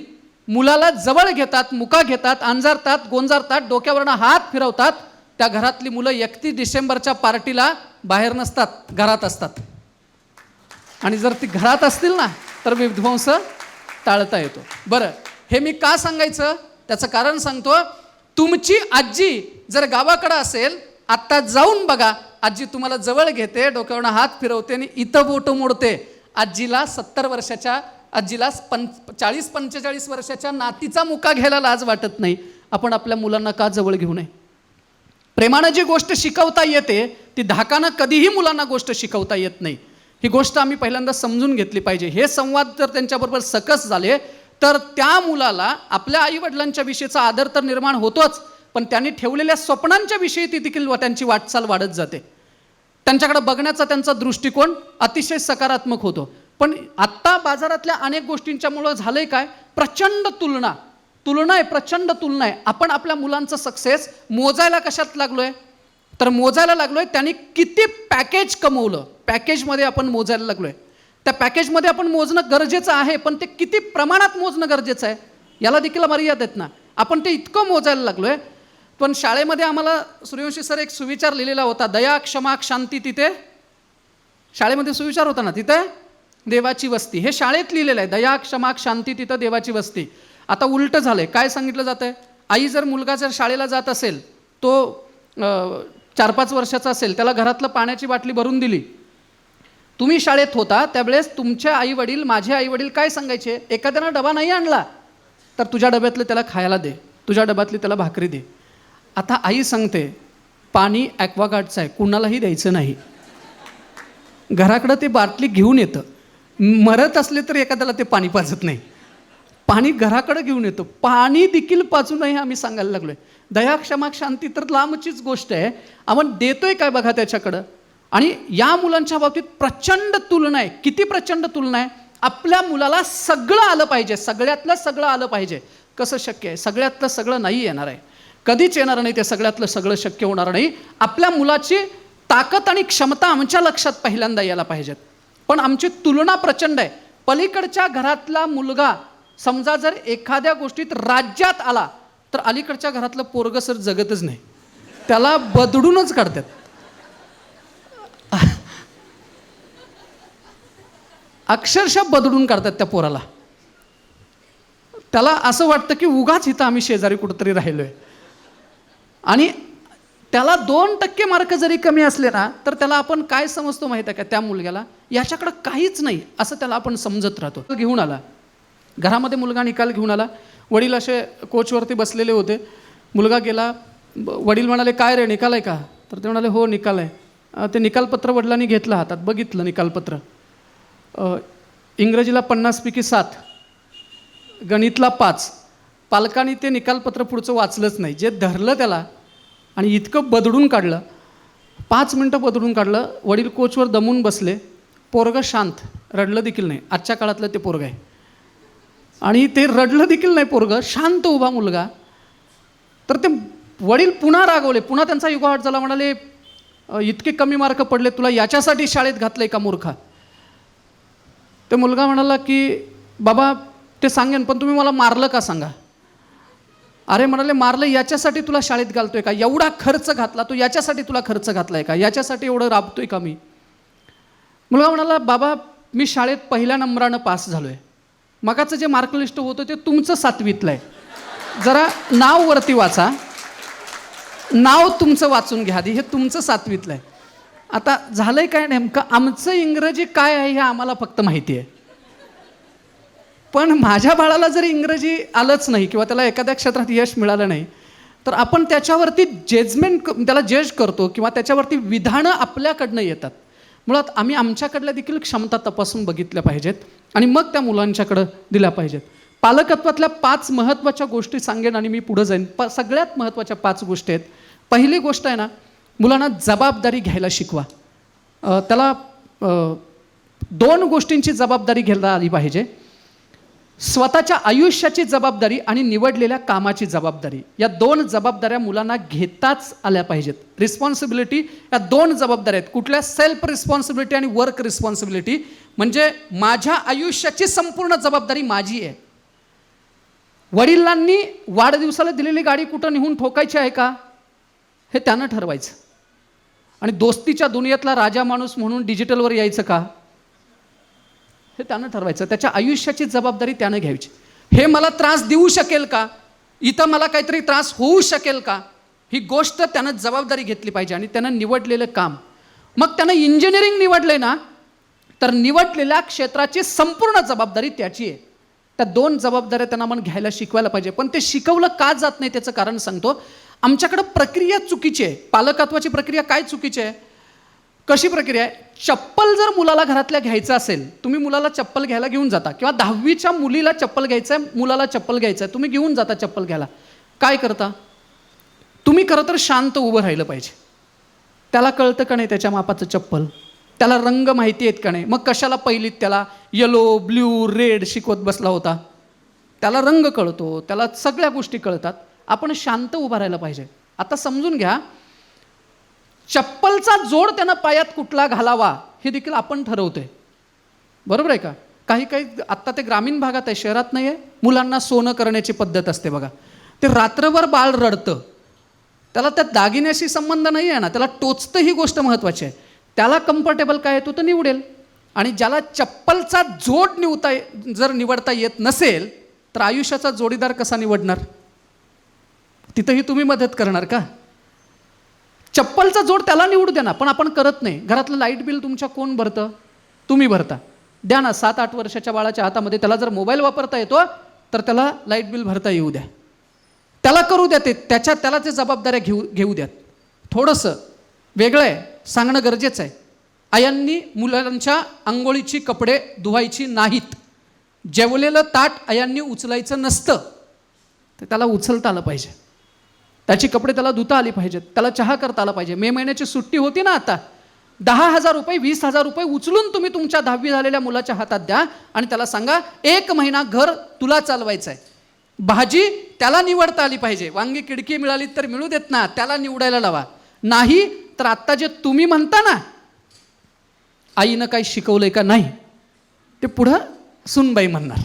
[SPEAKER 1] मुलाला जवळ घेतात, मुका घेतात, अंजारतात, गोंजारतात, डोक्यावरनं हात फिरवतात, त्या घरातली मुलं 31 डिसेंबरच्या पार्टीला बाहेर नसतात, घरात असतात. आणि जर ती घरात असतील ना तर विध्वंस टाळता येतो. बरं, हे मी का सांगायचं? त्याचं कारण सांगतो. तुमची आजी जर गावाकडं असेल, आत्ता जाऊन बघा, आजी तुम्हाला जवळ घेते, डोक्यावरून हात फिरवते आणि इथं बोटं मोडते. आजीला 70 वर्षाच्या, आजीला 40-45 वर्षाच्या नातीचा मुका घ्यायला लाज वाटत नाही. आपण आपल्या मुलांना का जवळ घेऊ नये? प्रेमानं जी गोष्ट शिकवता येते ती धाकानं कधीही मुलांना गोष्ट शिकवता येत नाही. ही गोष्ट आम्ही पहिल्यांदा समजून घेतली पाहिजे. हे संवाद जर त्यांच्याबरोबर सकस झाले तर त्या मुलाला आपल्या आईवडिलांच्या विषयीचा आदर तर निर्माण होतोच, पण त्यांनी ठेवलेल्या स्वप्नांच्या विषयी ती देखील त्यांची वाटचाल वाढत जाते. त्यांच्याकडे बघण्याचा त्यांचा दृष्टिकोन अतिशय सकारात्मक होतो. पण आत्ता बाजारातल्या अनेक गोष्टींच्यामुळं झालंय काय? प्रचंड तुलना आहे, प्रचंड तुलना आहे. आपण आपल्या मुलांचं सक्सेस मोजायला कशात लागलोय? तर मोजायला लागलोय त्यांनी किती पॅकेज कमवलं, पॅकेजमध्ये आपण मोजायला लागलोय. त्या पॅकेजमध्ये आपण मोजणं गरजेचं आहे, पण ते किती प्रमाणात मोजणं गरजेचं आहे याला देखील मर्यादा आहेत ना. आपण ते इतकं मोजायला लागलोय. पण शाळेमध्ये आम्हाला सूर्यवंशी सर एक सुविचार लिहिलेला होता, दया क्षमा शांती तिथे, शाळेमध्ये सुविचार होता ना, तिथे देवाची वस्ती. हे शाळेत लिहिलेलं आहे, दया क्षमा शांती तिथं देवाची वस्ती. आता उलटं झालंय. काय सांगितलं जातं आहे? आई जर मुलगा जर शाळेला जात असेल, तो 4-5 वर्षाचा असेल, त्याला घरातलं पाण्याची बाटली भरून दिली. तुम्ही शाळेत होता त्यावेळेस तुमचे आई वडील, माझे आई वडील काय सांगायचे? एखाद्यानं डबा नाही आणला तर तुझ्या डब्यातलं त्याला खायला दे, तुझ्या डब्यातली त्याला भाकरी दे. आता आई सांगते पाणी ॲक्वागार्डचं आहे, कुणालाही द्यायचं नाही. घराकडं ते बाटली घेऊन येतं, मरत असले तर एखाद्याला ते पाणी पाजत नाही, पाणी घराकडं घेऊन येतं. पाणी देखील पाजू नये आम्ही सांगायला लागलोय. दया क्षमा शांती तर लांबचीच गोष्ट आहे, आपण देतोय काय बघा त्याच्याकडं. आणि या मुलांच्या बाबतीत प्रचंड तुलना आहे. किती प्रचंड तुलना आहे? आपल्या मुलाला सगळं आलं पाहिजे, सगळ्यातलं सगळं आलं पाहिजे. कसं शक्य आहे? सगळ्यातलं सगळं नाही येणार आहे, कधीच येणार नाही. ते सगळ्यातलं सगळं शक्य होणार नाही. आपल्या मुलाची ताकद आणि क्षमता आमच्या लक्षात पहिल्यांदा यायला पाहिजेत. पण आमची तुलना प्रचंड आहे. पलीकडच्या घरातला मुलगा समजा जर एखाद्या गोष्टीत राज्यात आला तर अलीकडच्या घरातलं पोरग सर जगतच नाही, त्याला बदडूनच काढतात. अक्षरशः बदडून काढतात त्या पोराला. त्याला असं वाटतं की उगाच इथं आम्ही शेजारी कुठंतरी राहिलोय. आणि त्याला 2% मार्क जरी कमी असले ना तर त्याला आपण काय समजतो माहिती आहे का? त्या मुलग्याला याच्याकडं काहीच नाही असं त्याला आपण समजत राहतो. घेऊन आला घरामध्ये, मुलगा निकाल घेऊन आला, वडील असे कोचवरती बसलेले होते. मुलगा गेला, वडील म्हणाले काय रे निकाल आहे का? तर ते म्हणाले हो निकाल आहे. ते निकालपत्र वडिलांनी घेतलं हातात, बघितलं निकालपत्र. इंग्रजीला 50 पैकी 7, गणितला 5. पालकांनी ते निकालपत्र पुढचं वाचलंच नाही, जे धरलं त्याला आणि इतकं बदडून काढलं. 5 मिनटं बदडून काढलं. वडील कोचवर दमून बसले. पोरगं शांत, रडलं देखील नाही. आजच्या काळातलं ते पोरगं आहे. आणि ते रडलं देखील नाही पोरगं, शांत उभा मुलगा. तर ते वडील पुन्हा रागवले, पुन्हा त्यांचा युगावाट झाला. म्हणाले इतके कमी मार्क पडले, तुला याच्यासाठी शाळेत घातलंय का मूर्खा? ते मुलगा म्हणाला की बाबा ते सांगेन, पण तुम्ही मला मारलं का सांगा. अरे म्हणाले मारलं याच्यासाठी तुला शाळेत घालतोय का? एवढा खर्च घातला तू, याच्यासाठी तुला खर्च घातलाय का? याच्यासाठी एवढं राबतोय का मी? मुलगा म्हणाला बाबा मी शाळेत पहिल्या नंबरानं पास झालोय. मगाचं जे मार्कलिस्ट होतं ते तुमचं 7वीतलं आहे. जरा नाव वरती वाचा, नाव तुमचं वाचून घ्या आधी. हे तुमचं 7वीतलं आहे. आता झालंय काय नेमकं, आमचं इंग्रजी काय आहे हे आम्हाला फक्त माहिती आहे. पण माझ्या बाळाला जर इंग्रजी आलंच नाही किंवा त्याला एखाद्या क्षेत्रात यश मिळालं नाही, तर आपण त्याच्यावरती जजमेंट, त्याला जज करतो किंवा त्याच्यावरती विधानं आपल्याकडनं येतात. मुळात आम्ही आमच्याकडल्या देखील क्षमता तपासून बघितल्या पाहिजेत आणि मग त्या मुलांच्याकडं दिल्या पाहिजेत. पालकत्वातल्या 5 महत्त्वाच्या गोष्टी सांगेन आणि मी पुढं जाईन. सगळ्यात महत्त्वाच्या 5 गोष्टी आहेत. पहिली गोष्ट आहे ना, मुलांना जबाबदारी घ्यायला शिकवा. त्याला 2 गोष्टींची जबाबदारी घ्यायला आली पाहिजे. स्वतःच्या आयुष्याची जबाबदारी आणि निवडलेल्या कामाची जबाबदारी. या 2 जबाबदाऱ्या मुलांना घेताच आल्या पाहिजेत. रिस्पॉन्सिबिलिटी या 2 जबाबदाऱ्या आहेत. कुठल्या? सेल्फ रिस्पॉन्सिबिलिटी आणि वर्क रिस्पॉन्सिबिलिटी. म्हणजे माझ्या आयुष्याची संपूर्ण जबाबदारी माझी आहे. वडिलांनी वाढदिवसाला दिलेली गाडी कुठं नेऊन ठोकायची आहे का हे त्यानं ठरवायचं. आणि दोस्तीच्या दुनियेतला राजा माणूस म्हणून डिजिटलवर यायचं का हे त्यानं ठरवायचं. त्याच्या आयुष्याची जबाबदारी त्यानं घ्यायची. हे मला त्रास देऊ शकेल का, इथं मला काहीतरी त्रास होऊ शकेल का, ही गोष्ट त्यानं जबाबदारी घेतली पाहिजे. आणि त्यानं निवडलेलं काम, मग त्यानं इंजिनिअरिंग निवडलंय ना, तर निवडलेल्या क्षेत्राची संपूर्ण जबाबदारी त्याची आहे. त्या 2 जबाबदाऱ्या त्यांना आपण घ्यायला शिकवायला पाहिजे. पण ते शिकवलं का जात नाही त्याचं कारण सांगतो. आमच्याकडं प्रक्रिया चुकीची आहे. पालकत्वाची प्रक्रिया काय चुकीची आहे? कशी प्रक्रिया आहे? चप्पल जर मुलाला घरातल्या घ्यायचं असेल, तुम्ही मुलाला चप्पल घ्यायला घेऊन जाता किंवा 10वीच्या मुलीला चप्पल घ्यायचं आहे, मुलाला चप्पल घ्यायचं आहे, तुम्ही घेऊन जाता चप्पल घ्यायला. काय करता तुम्ही? खरं तर शांत उभं राहिलं पाहिजे. त्याला कळतं का नाही त्याच्या मापाचं चप्पल? त्याला रंग माहिती आहेत का नाही? मग कशाला पहिलीत त्याला येलो, ब्ल्यू, रेड शिकवत बसला होता? त्याला रंग कळतो, त्याला सगळ्या गोष्टी कळतात. आपण शांत उभं राहायला पाहिजे. आता समजून घ्या, चप्पलचा जोड त्यानं पायात कुठला घालावा हे देखील आपण ठरवतोय. बरोबर आहे का? काही आत्ता ते ग्रामीण भागात आहे, शहरात नाही आहे. मुलांना सोनं करण्याची पद्धत असते बघा. ते रात्रभर बाळ रडतं, त्याला त्या दागिन्याशी संबंध नाही आहे ना, त्याला टोचतं ही गोष्ट महत्त्वाची आहे. त्याला कम्फर्टेबल काय येतो तर निवडेल. आणि ज्याला चप्पलचा जोड जर निवडता येत नसेल तर आयुष्याचा जोडीदार कसा निवडणार? तिथंही तुम्ही मदत करणार का? चप्पलचा जोड त्याला निवडू द्या ना, पण आपण करत नाही. घरातलं लाईट बिल तुमच्या कोण भरतं? तुम्ही भरता. द्या ना 7-8 वर्षाच्या बाळाच्या हातामध्ये. त्याला जर मोबाईल वापरता येतो तर त्याला लाईट बिल भरता येऊ द्या. त्याला करू द्या ते, त्याला ते जबाबदाऱ्या घेऊ द्यात. थोडंसं वेगळं आहे, सांगणं गरजेचं आहे. आयांनी मुलांच्या आंघोळीची कपडे धुवायची नाहीत. जेवलेलं ताट आयांनी उचलायचं नसतं, तर त्याला उचलता आलं पाहिजे. त्याची कपडे त्याला धुता आली पाहिजेत. त्याला चहा करता आला पाहिजे. मे महिन्याची सुट्टी होती ना, आता 10,000 रुपये 20,000 रुपये उचलून तुम्ही तुमच्या 10वी झालेल्या मुलाच्या हातात द्या आणि त्याला सांगा 1 महिना घर तुला चालवायचं आहे. भाजी त्याला निवडता आली पाहिजे. वांगी किडकी मिळाली तर मिळू देत ना, त्याला निवडायला लावा. नाही तर आत्ता जे तुम्ही म्हणता ना आईनं काही शिकवलंय का नाही, ते पुढं सुनबाई म्हणणार,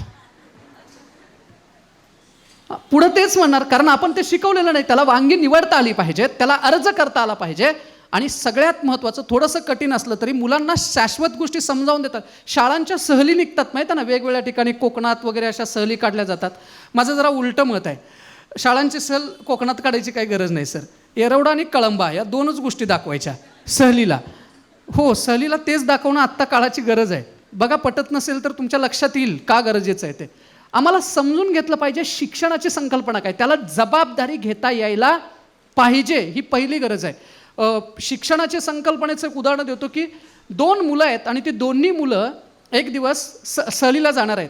[SPEAKER 1] पुढं तेच म्हणणार, कारण आपण ते शिकवलेलं नाही. त्याला वांगी निवडता आली पाहिजेत, त्याला अर्ज करता आला पाहिजे. आणि सगळ्यात महत्त्वाचं, थोडंसं कठीण असलं तरी मुलांना शाश्वत गोष्टी समजावून देतात. शाळांच्या सहली निघतात माहिती आहे ना, वेगवेगळ्या ठिकाणी कोकणात वगैरे अशा सहली काढल्या जातात. माझं जरा उलटं मत आहे, शाळांची सहल कोकणात काढायची काही गरज नाही सर. येरवडा आणि कळंबा या 2च गोष्टी दाखवायच्या सहलीला. हो, सहलीला तेच दाखवणं आत्ता काळाची गरज आहे. बघा, पटत नसेल तर तुमच्या लक्षात येईल का गरजेचं आहे ते. आम्हाला समजून घेतलं पाहिजे शिक्षणाची संकल्पना काय, त्याला जबाबदारी घेता यायला पाहिजे, ही पहिली गरज आहे. शिक्षणाच्या संकल्पनेचं एक उदाहरण देतो की 2 मुलं आहेत आणि ती दोन्ही मुलं एक दिवस सहलीला जाणार आहेत.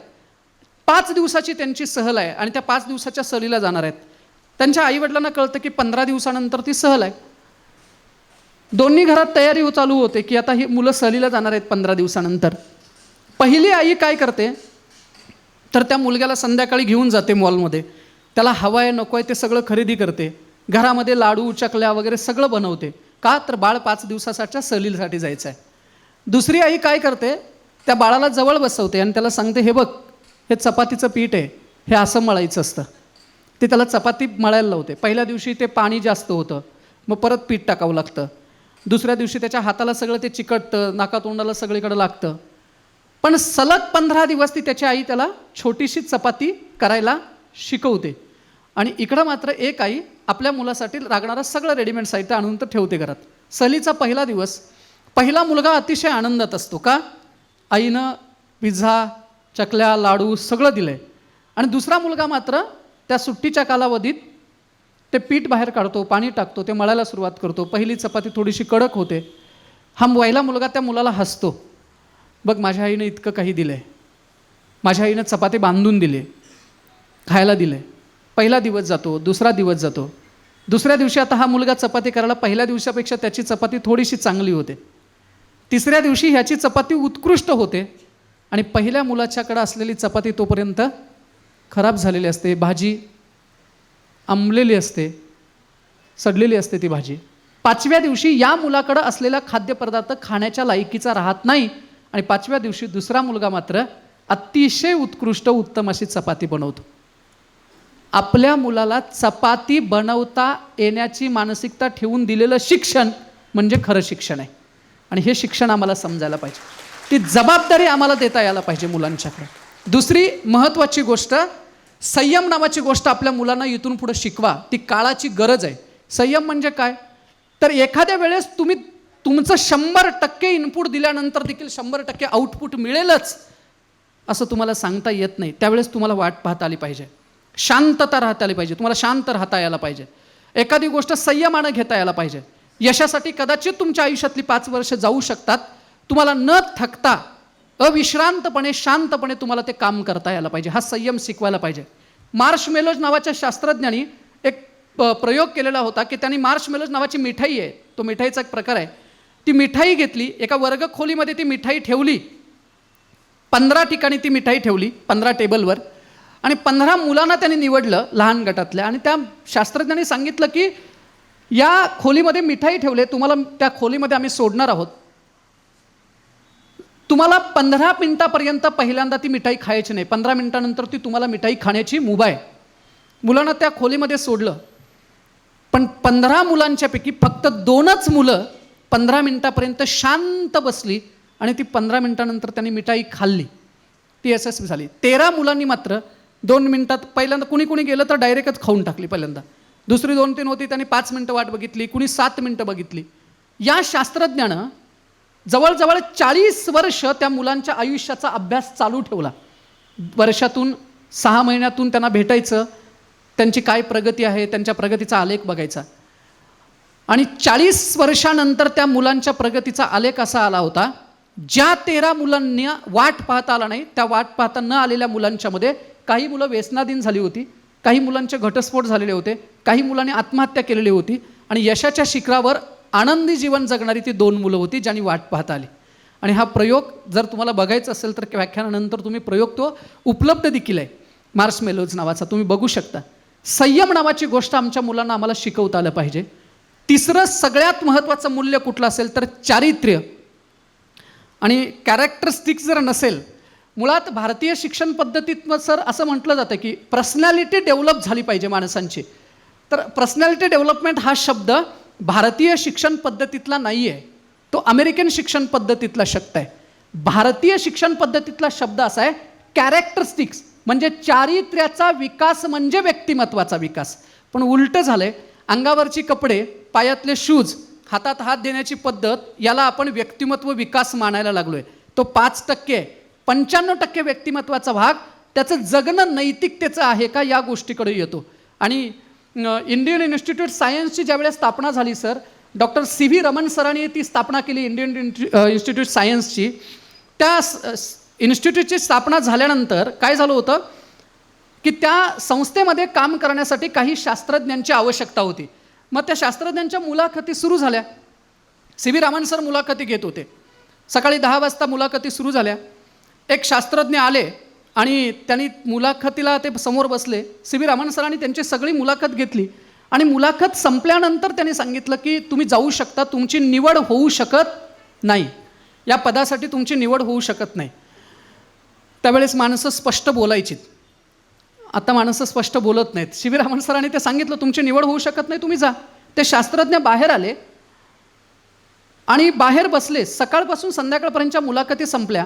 [SPEAKER 1] 5 दिवसाची त्यांची सहल आहे आणि त्या 5 दिवसाच्या सहलीला जाणार आहेत. त्यांच्या आईवडिलांना कळतं की 15 दिवसानंतर ती सहल आहे. दोन्ही घरात तयारी चालू होते की आता ही मुलं सहलीला जाणार आहेत 15 दिवसानंतर. पहिली आई काय करते तर त्या मुलग्याला संध्याकाळी घेऊन जाते मॉलमध्ये. त्याला हवं आहे नको आहे ते सगळं खरेदी करते. घरामध्ये लाडू चकल्या वगैरे सगळं बनवते. का तर बाळ 5 दिवसाच्या सहलीसाठी जायचं आहे. दुसरी आई काय करते त्या बाळाला जवळ बसवते आणि त्याला सांगते हे बघ हे चपातीचं पीठ आहे, हे असं मळायचं असतं. ते त्याला चपाती मळायला लावते. पहिल्या दिवशी ते पाणी जास्त होतं, मग परत पीठ टाकावं लागतं. दुसऱ्या दिवशी त्याच्या हाताला सगळं ते चिकटतं, नाकातोंडाला सगळीकडे लागतं. पण सलग 15 दिवस ती त्याची आई त्याला छोटीशी चपाती करायला शिकवते. आणि इकडं मात्र एक आई आपल्या मुलासाठी लागणारं सगळं रेडीमेड साहित्य आणून तर ठेवते घरात. सहलीचा पहिला दिवस पहिला मुलगा अतिशय आनंदात असतो. का? आईनं पिझ्झा चकल्या लाडू सगळं दिलं आहे. आणि दुसरा मुलगा मात्र त्या सुट्टीच्या कालावधीत ते पीठ बाहेर काढतो, पाणी टाकतो, ते मळायला सुरुवात करतो. पहिली चपाती थोडीशी कडक होते. हा पहिला मुलगा त्या मुलाला हसतो, बघ माझ्या आईनं इतकं काही दिलं आहे, माझ्या आईनं चपाती बांधून दिली, खायला दिलं. पहिला दिवस जातो, दुसरा दिवस जातो. दुसऱ्या दिवशी आता हा मुलगा चपाती करायला पहिल्या दिवसापेक्षा त्याची चपाती थोडीशी चांगली होते. तिसऱ्या दिवशी ह्याची चपाती उत्कृष्ट होते आणि पहिल्या मुलाच्याकडे असलेली चपाती तोपर्यंत खराब झालेली असते. भाजी आंबलेली असते, सडलेली असते ती भाजी. 5व्या दिवशी या मुलाकडं असलेला खाद्यपदार्थ खाण्याच्या लायकीचा राहत नाही आणि 5व्या दिवशी दुसरा मुलगा मात्र अतिशय उत्कृष्ट उत्तम अशी चपाती बनवतो. आपल्या मुलाला चपाती बनवता येण्याची मानसिकता ठेवून दिलेलं शिक्षण म्हणजे खरं शिक्षण आहे. आणि हे शिक्षण आम्हाला समजायला पाहिजे. ती जबाबदारी आम्हाला देता यायला पाहिजे मुलांच्याकडे. दुसरी महत्त्वाची गोष्ट, संयम नावाची गोष्ट आपल्या मुलांना इथून पुढे शिकवा. ती काळाची गरज आहे. संयम म्हणजे काय तर एखाद्या वेळेस तुम्ही तुमचं 100% इनपुट दिल्यानंतर देखील 100% आउटपुट मिळेलच असं तुम्हाला सांगता येत नाही. त्यावेळेस तुम्हाला वाट पाहता आली पाहिजे, शांतता राहता आली पाहिजे, तुम्हाला शांत राहता यायला पाहिजे. एखादी गोष्ट संयमानं घेता यायला पाहिजे. यशासाठी कदाचित तुमच्या आयुष्यातली 5 वर्ष जाऊ शकतात. तुम्हाला न थकता अविश्रांतपणे शांतपणे तुम्हाला ते काम करता यायला पाहिजे. हा संयम शिकवायला पाहिजे. मार्शमेलोज नावाच्या शास्त्रज्ञांनी एक प्रयोग केलेला होता की त्यांनी मार्शमेलोज नावाची मिठाई आहे, तो मिठाईचा एक प्रकार आहे, ती मिठाई घेतली, एका वर्गखोलीमध्ये ती मिठाई ठेवली. 15 ठिकाणी ती मिठाई ठेवली, 15 टेबलवर. आणि 15 मुलांना त्यांनी निवडलं लहान गटातल्या. आणि त्या शास्त्रज्ञांनी सांगितलं की या खोलीमध्ये मिठाई ठेवले, तुम्हाला त्या खोलीमध्ये आम्ही सोडणार आहोत. तुम्हाला 15 मिनिटापर्यंत पहिल्यांदा ती मिठाई खायची नाही, 15 मिनिटानंतर ती तुम्हाला मिठाई खाण्याची मुभा आहे. मुलांना त्या खोलीमध्ये सोडलं. पण 15 मुलांच्यापैकी फक्त 2च मुलं 15 मिनिटापर्यंत शांत बसली आणि ती 15 मिनिटानंतर त्यांनी मिठाई खाल्ली, ती यशस्वी झाली. 13 मुलांनी मात्र 2 मिनिटात पहिल्यांदा कुणी गेलं तर डायरेक्टच खाऊन टाकली पहिल्यांदा. दुसरी 2-3 होती त्यांनी 5 मिनिटं वाट बघितली, कुणी 7 मिनिटं बघितली. या शास्त्रज्ञानं जवळजवळ 40 वर्ष त्या मुलांच्या आयुष्याचा अभ्यास चालू ठेवला. वर्षातून 6 महिन्यातून त्यांना भेटायचं, त्यांची काय प्रगती आहे, त्यांच्या प्रगतीचा आलेख बघायचा. आणि 40 वर्षानंतर त्या मुलांच्या प्रगतीचा आलेख असा आला होता, ज्या 13 मुलांनी वाट पाहता आला नाही, त्या वाट पाहता न आलेल्या मुलांच्यामध्ये काही मुलं व्यसनाधीन झाली होती, काही मुलांचे घटस्फोट झालेले होते, काही मुलांनी आत्महत्या केलेली होती. आणि यशाच्या शिखरावर आनंदी जीवन जगणारी ती 2 मुलं होती ज्यांनी वाट पाहता आली. आणि हा प्रयोग जर तुम्हाला बघायचा असेल तर व्याख्यानानंतर तुम्ही प्रयोग तो उपलब्ध देखील आहे, मार्शमेलोज नावाचा, तुम्ही बघू शकता. संयम नावाची गोष्ट आमच्या मुलांना आम्हाला शिकवता आलं पाहिजे. तिसरं सगळ्यात महत्त्वाचं मूल्य कुठलं असेल तर चारित्र्य. आणि कॅरेक्टरिस्टिक्स जर नसेल, मुळात भारतीय शिक्षण पद्धतीत सर असं म्हटलं जातं की पर्सनॅलिटी डेव्हलप झाली पाहिजे माणसांची. तर पर्सनॅलिटी डेव्हलपमेंट हा शब्द भारतीय शिक्षण पद्धतीतला नाही आहे, तो अमेरिकन शिक्षण पद्धतीतला शब्द आहे. भारतीय शिक्षण पद्धतीतला शब्द असा आहे कॅरेक्टरिस्टिक्स, म्हणजे चारित्र्याचा विकास म्हणजे व्यक्तिमत्वाचा विकास. पण उलटं झालंय, अंगावरची कपडे, पायातले शूज, हातात हात देण्याची पद्धत, याला आपण व्यक्तिमत्व विकास मानायला लागलोय. तो 5% आहे. 95% व्यक्तिमत्वाचा भाग त्याचं जगणं नैतिकतेचं आहे का या गोष्टीकडे येतो. आणि इंडियन इन्स्टिट्यूट सायन्सची ज्यावेळेस स्थापना झाली सर, डॉक्टर CV रमन सरांनी ती स्थापना केली, इंडियन इन्स्टिट्यूट सायन्सची. त्या इन्स्टिट्यूटची स्थापना झाल्यानंतर काय झालं होतं की त्या संस्थेमध्ये काम करण्यासाठी काही शास्त्रज्ञांची आवश्यकता होती. मग त्या शास्त्रज्ञांच्या मुलाखती सुरू झाल्या. CV रमन सर मुलाखती घेत होते. सकाळी 10 वाजता मुलाखती सुरू झाल्या. एक शास्त्रज्ञ आले आणि त्यांनी मुलाखतीला ते समोर बसले. CV रमन सरांनी त्यांची सगळी मुलाखत घेतली आणि मुलाखत संपल्यानंतर त्यांनी सांगितलं की तुम्ही जाऊ शकता, तुमची निवड होऊ शकत नाही, या पदासाठी तुमची निवड होऊ शकत नाही. त्यावेळेस माणसं स्पष्ट बोलायची. आता माणसं स्पष्ट बोलत नाहीत. CV रमन सरांनी ते सांगितलं तुमची निवड होऊ शकत नाही, तुम्ही जा. ते शास्त्रज्ञ बाहेर आले आणि बाहेर बसले. सकाळपासून संध्याकाळपर्यंतच्या मुलाखती संपल्या.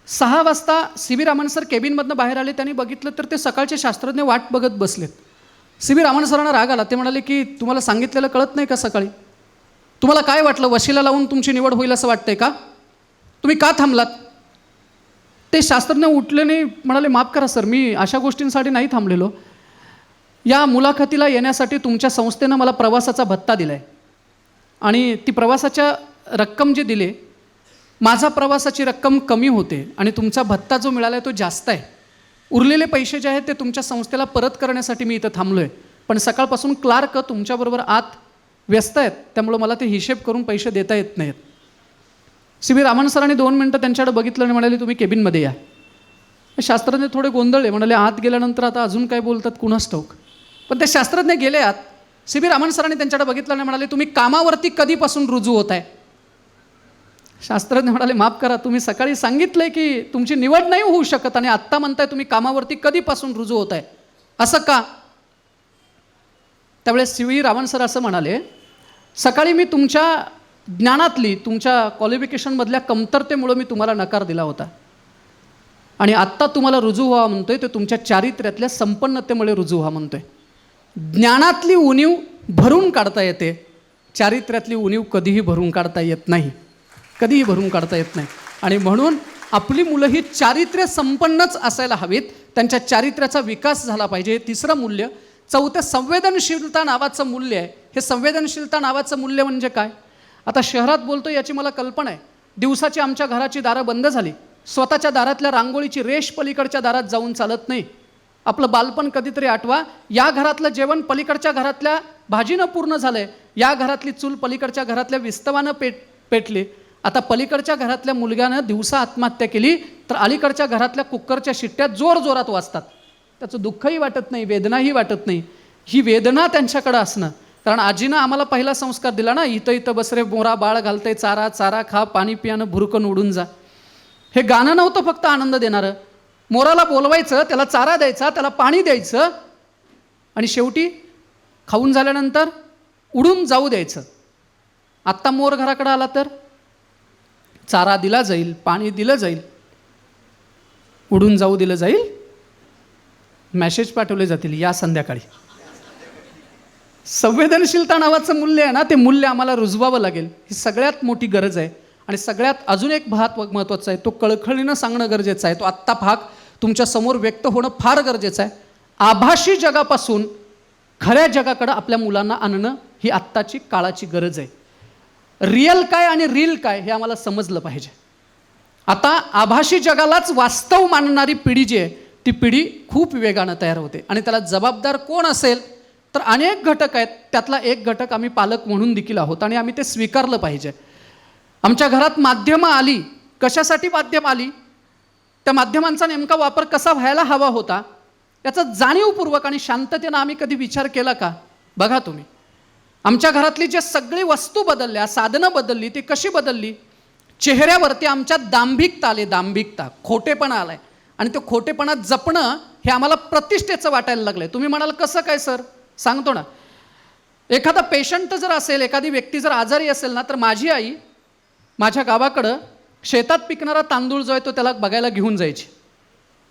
[SPEAKER 1] 6 वाजता CV रमन सर केबिनमधनं बाहेर आले. त्यांनी बघितलं तर ते सकाळचे शास्त्रज्ञ वाट बघत बसलेत. CV रमन सरांना राग आला. ते म्हणाले की तुम्हाला सांगितलेलं कळत नाही का सकाळी? तुम्हाला काय वाटलं, वशिला लावून तुमची निवड होईल असं वाटतंय का? तुम्ही का थांबलात? ते शास्त्रज्ञ उठले नाही, म्हणाले माफ करा सर, मी अशा गोष्टींसाठी नाही थांबलेलो. या मुलाखतीला येण्यासाठी तुमच्या संस्थेनं मला प्रवासाचा भत्ता दिला आहे आणि ती प्रवासाच्या रक्कम जी दिली, माझा प्रवासाची रक्कम कमी होते आणि तुमचा भत्ता जो मिळाला आहे तो जास्त आहे. उरलेले पैसे जे आहेत ते तुमच्या संस्थेला परत करण्यासाठी मी इथं थांबलो आहे. पण सकाळपासून क्लार्क तुमच्याबरोबर आत व्यस्त आहेत, त्यामुळं मला ते हिशेब करून पैसे देता येत नाहीत. CV रमन सरांनी 2 मिनटं त्यांच्याकडे बघितलं आणि म्हणाले तुम्ही केबिनमध्ये या. शास्त्रज्ञ थोडे गोंधळले, म्हणाले आत गेल्यानंतर आता अजून काय बोलतात कुणास ठाऊक. पण ते शास्त्रज्ञ गेले आत. CV रमन सरांनी त्यांच्याकडे बघितलं आणि म्हणाले तुम्ही कामावरती कधीपासून रुजू होत आहे? शास्त्रज्ञ म्हणाले माफ करा, तुम्ही सकाळी सांगितलंय की तुमची निवड नाही होऊ शकत आणि आत्ता म्हणताय तुम्ही कामावरती कधीपासून रुजू होत आहे, असं का? त्यावेळेस CV रमन सर असं म्हणाले, सकाळी मी तुमच्या ज्ञानातली, तुमच्या क्वालिफिकेशनमधल्या कमतरतेमुळे मी तुम्हाला नकार दिला होता आणि आत्ता तुम्हाला रुजू व्हा म्हणतोय ते तुमच्या चारित्र्यातल्या संपन्नतेमुळे रुजू व्हा म्हणतोय. ज्ञानातली उणीव भरून काढता येते, चारित्र्यातली उणीव कधीही भरून काढता येत नाही, कधीही भरून काढता येत नाही. आणि म्हणून आपली मुलं ही चारित्र्य संपन्नच असायला हवीत, त्यांच्या चारित्र्याचा विकास झाला पाहिजे. तिसरं मूल्य, चौथं संवेदनशीलता नावाचं मूल्य आहे. हे संवेदनशीलता नावाचं मूल्य म्हणजे काय? आता शहरात बोलतो याची मला कल्पना आहे. दिवसाची आमच्या घराची दारं बंद झाली, स्वतःच्या दारातल्या रांगोळीची रेष पलीकडच्या दारात जाऊन चालत नाही. आपलं बालपण कधीतरी आठवा. या घरातलं जेवण पलीकडच्या घरातल्या भाजीनं पूर्ण झालं आहे, या घरातली चूल पलीकडच्या घरातल्या विस्तवानं पेटली. आता पलीकडच्या घरातल्या मुलग्यानं दिवसा आत्महत्या केली तर अलीकडच्या घरातल्या कुक्करच्या शिट्ट्या जोरजोरात वाजतात. त्याचं दुःखही वाटत नाही, वेदनाही वाटत नाही. ही वेदना त्यांच्याकडं असणं, कारण आजीनं आम्हाला पहिला संस्कार दिला ना, इथं इथं बसरे मोरा बाळ घालते चारा, चारा खा, पाणी पियानं भुरकन उडून जा. हे गाणं नव्हतं फक्त आनंद देणारं. मोराला बोलवायचं, त्याला चारा द्यायचा, त्याला पाणी द्यायचं आणि शेवटी खाऊन झाल्यानंतर उडून जाऊ द्यायचं. आत्ता मोर घराकडं आला तर चारा दिला जाईल, पाणी दिलं जाईल, उडून जाऊ दिलं जाईल, मॅसेज पाठवले जातील या संध्याकाळी. संवेदनशीलता नावाचं मूल्य आहे ना, ते मूल्य आम्हाला रुजवावं लागेल. ही सगळ्यात मोठी गरज आहे. आणि सगळ्यात अजून एक महत्त्वाचा आहे, तो कळकळीनं सांगणं गरजेचं आहे. तो आत्ता भाग तुमच्या समोर व्यक्त होणं फार गरजेचं आहे. आभासी जगापासून खऱ्या जगाकडं आपल्या मुलांना आणणं ही आत्ताची काळाची गरज आहे. रिअल काय आणि रील काय हे आम्हाला समजलं पाहिजे. आता आभासी जगालाच वास्तव मानणारी पिढी जी आहे ती पिढी खूप वेगानं तयार होते आणि त्याला जबाबदार कोण असेल तर अनेक घटक आहेत. त्यातला एक घटक आम्ही पालक म्हणून देखील आहोत आणि आम्ही ते स्वीकारलं पाहिजे. आमच्या घरात माध्यमं आली, कशासाठी माध्यम आली, त्या माध्यमांचा नेमका वापर कसा व्हायला हवा होता याचा जाणीवपूर्वक आणि शांततेनं आम्ही कधी विचार केला का? बघा तुम्ही, आमच्या घरातली जे सगळी वस्तू बदलल्या, साधनं बदलली, ती कशी बदलली? चेहऱ्यावरती आमच्या दांभिकता आले, दांभिकता, खोटेपणा आलाय आणि तो खोटेपणा जपणं हे आम्हाला प्रतिष्ठेचं वाटायला लागलंय. तुम्ही म्हणाल कसं काय सर? सांगतो ना. एखादा पेशंट जर असेल, एखादी व्यक्ती जर आजारी असेल ना, तर माझी आई माझ्या गावाकडं शेतात पिकणारा तांदूळ जो आहे तो त्याला बघायला घेऊन जायची.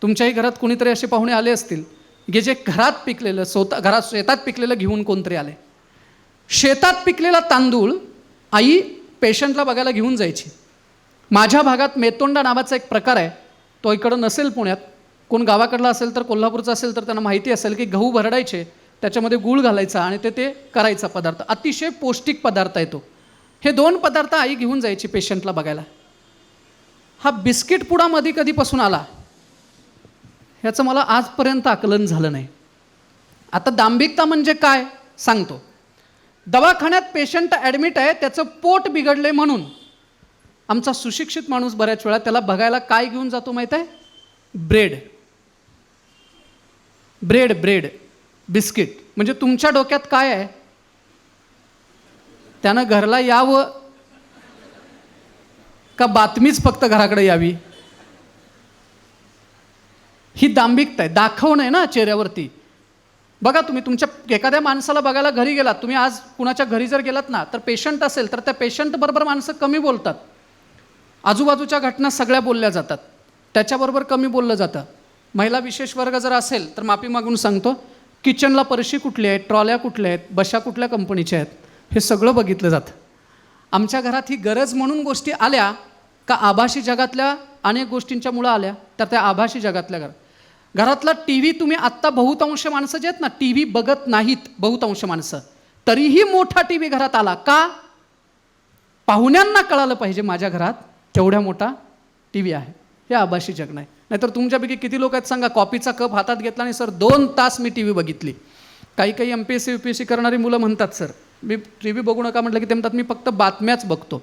[SPEAKER 1] तुमच्याही घरात कोणीतरी असे पाहुणे आले असतील की जे घरात पिकलेलं, घरात शेतात पिकलेलं घेऊन कोणतरी आले. शेतात पिकलेला तांदूळ आई पेशंटला बघायला घेऊन जायची. माझ्या भागात मेतोंडा नावाचा एक प्रकार आहे, तो इकडं नसेल पुण्यात, कोण गावाकडला असेल तर कोल्हापूरचा असेल तर त्यांना माहिती असेल की गहू भरडायचे, त्याच्यामध्ये गूळ घालायचा आणि ते करायचा पदार्थ. अतिशय पौष्टिक पदार्थ आहे तो. हे 2 पदार्थ आई घेऊन जायची पेशंटला बघायला. हा बिस्किट पुडा मध्ये कधीपासून आला ह्याचं मला आजपर्यंत आकलन झालं नाही. आता दांभिकता म्हणजे काय सांगतो. दवाखान्यात पेशंट ॲडमिट आहे, त्याचं पोट बिघडले म्हणून आमचा सुशिक्षित माणूस बऱ्याच वेळा त्याला बघायला काय घेऊन जातो माहीत आहे? Bread bread bread biscuit. म्हणजे तुमच्या डोक्यात काय आहे? त्यानं घरला यावं का बातमीच फक्त घराकडे यावी? ही दांभिकता आहे, दाखवणं आहे ना चेहऱ्यावरती. बघा तुम्ही तुमच्या एखाद्या माणसाला बघायला घरी गेलात, तुम्ही आज कुणाच्या घरी जर गेलात ना, तर पेशंट असेल तर त्या पेशंट बरोबर माणसं कमी बोलतात. आजूबाजूच्या घटना सगळ्या बोलल्या जातात, त्याच्याबरोबर कमी बोललं जातं. महिला विशेष वर्ग जर असेल तर माफी मागून सांगतो, किचनला परशी कुठली आहेत, ट्रॉल्या कुठल्या आहेत, बशा कुठल्या कंपनीच्या आहेत, हे सगळं बघितलं जातं. आमच्या घरात ही गरज म्हणून गोष्टी आल्या का आभासी जगातल्या अनेक गोष्टींच्या मुळं आल्या? तर त्या आभासी जगातल्या घरातला टी व्ही, तुम्ही आत्ता बहुतांश माणसं जे आहेत ना टी व्ही बघत नाहीत, बहुतांश माणसं, तरीही मोठा टी व्ही घरात आला का? पाहुण्यांना कळालं पाहिजे माझ्या घरात केवढ्या मोठा टी व्ही आहे. हे आभासी जग नाही. नाहीतर तुमच्यापैकी किती लोक आहेत सांगा, कॉफीचा कप हातात घेतला आणि सर 2 तास मी टी व्ही बघितली. काही MPSC UPSC करणारी मुलं म्हणतात सर मी टी व्ही बघू नका म्हटलं की ते म्हणतात मी फक्त बातम्याच बघतो.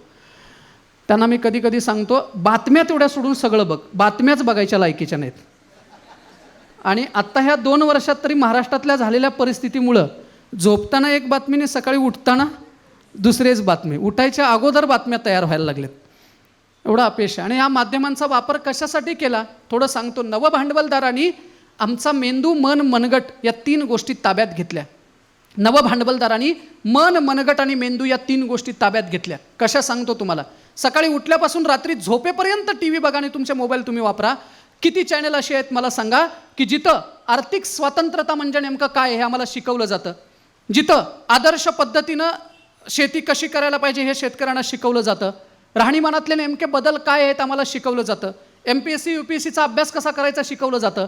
[SPEAKER 1] त्यांना मी कधी कधी सांगतो, बातम्या तेवढ्या सोडून सगळं बघ, बातम्याच बघायच्या लायकीच्या नाहीत. आणि आत्ता ह्या 2 वर्षात तरी महाराष्ट्रातल्या झालेल्या परिस्थितीमुळं झोपताना एक बातमीने सकाळी उठताना दुसरेच बातमी, उठायच्या अगोदर बातम्या तयार व्हायला लागलेत. एवढा अपयश. आणि या माध्यमांचा वापर कशासाठी केला थोडं सांगतो. नवभांडवलदारांनी आमचा मेंदू, मन, मनगट या 3 गोष्टी ताब्यात घेतल्या. नवभांडवलदारांनी मन, मनगट आणि मेंदू या 3 गोष्टी ताब्यात घेतल्या. कशा सांगतो तुम्हाला. सकाळी उठल्यापासून रात्री झोपेपर्यंत टी व्ही बघा आणि तुमचे मोबाईल तुम्ही वापरा. किती चॅनल असे आहेत मला सांगा की जिथं आर्थिक स्वातंत्र्यता म्हणजे नेमकं काय हे आम्हाला शिकवलं जातं, जिथं आदर्श पद्धतीनं शेती कशी करायला पाहिजे हे शेतकऱ्यांना शिकवलं जातं, राहणीमानातले नेमके बदल काय आहेत आम्हाला शिकवलं जातं, MPSC UPSCचा अभ्यास कसा करायचा शिकवलं जातं,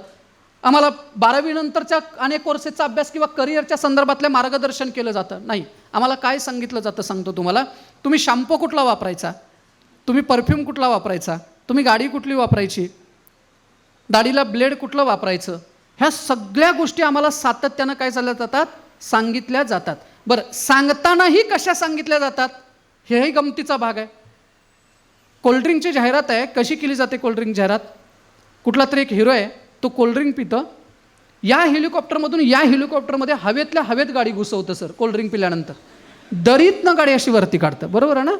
[SPEAKER 1] आम्हाला 12वी नंतरच्या अनेक कोर्सेसचा अभ्यास किंवा करिअरच्या संदर्भातले मार्गदर्शन केलं जातं नाही. आम्हाला काय सांगितलं जातं सांगतो तुम्हाला. तुम्ही शॅम्पू कुठला वापरायचा, तुम्ही परफ्यूम कुठला वापरायचा, तुम्ही गाडी कुठली वापरायची, दाढीला ब्लेड कुठलं वापरायचं, ह्या सगळ्या गोष्टी आम्हाला सातत्यानं काय चालल्या जातात, सांगितल्या जातात. बरं, सांगतानाही कशा सांगितल्या जातात हेही गमतीचा भाग आहे. कोल्ड्रिंकची जाहिरात आहे, कशी केली जाते कोल्ड्रिंक जाहिरात. कुठला तरी एक हिरो आहे, तो कोल्ड्रिंक पितं, या हेलिकॉप्टरमधून या हेलिकॉप्टरमध्ये हवेतल्या हवेत गाडी घुसवतं सर. कोल्ड्रिंक पिल्यानंतर दरीतनं गाडी अशी वरती काढतं. बरोबर आहे ना.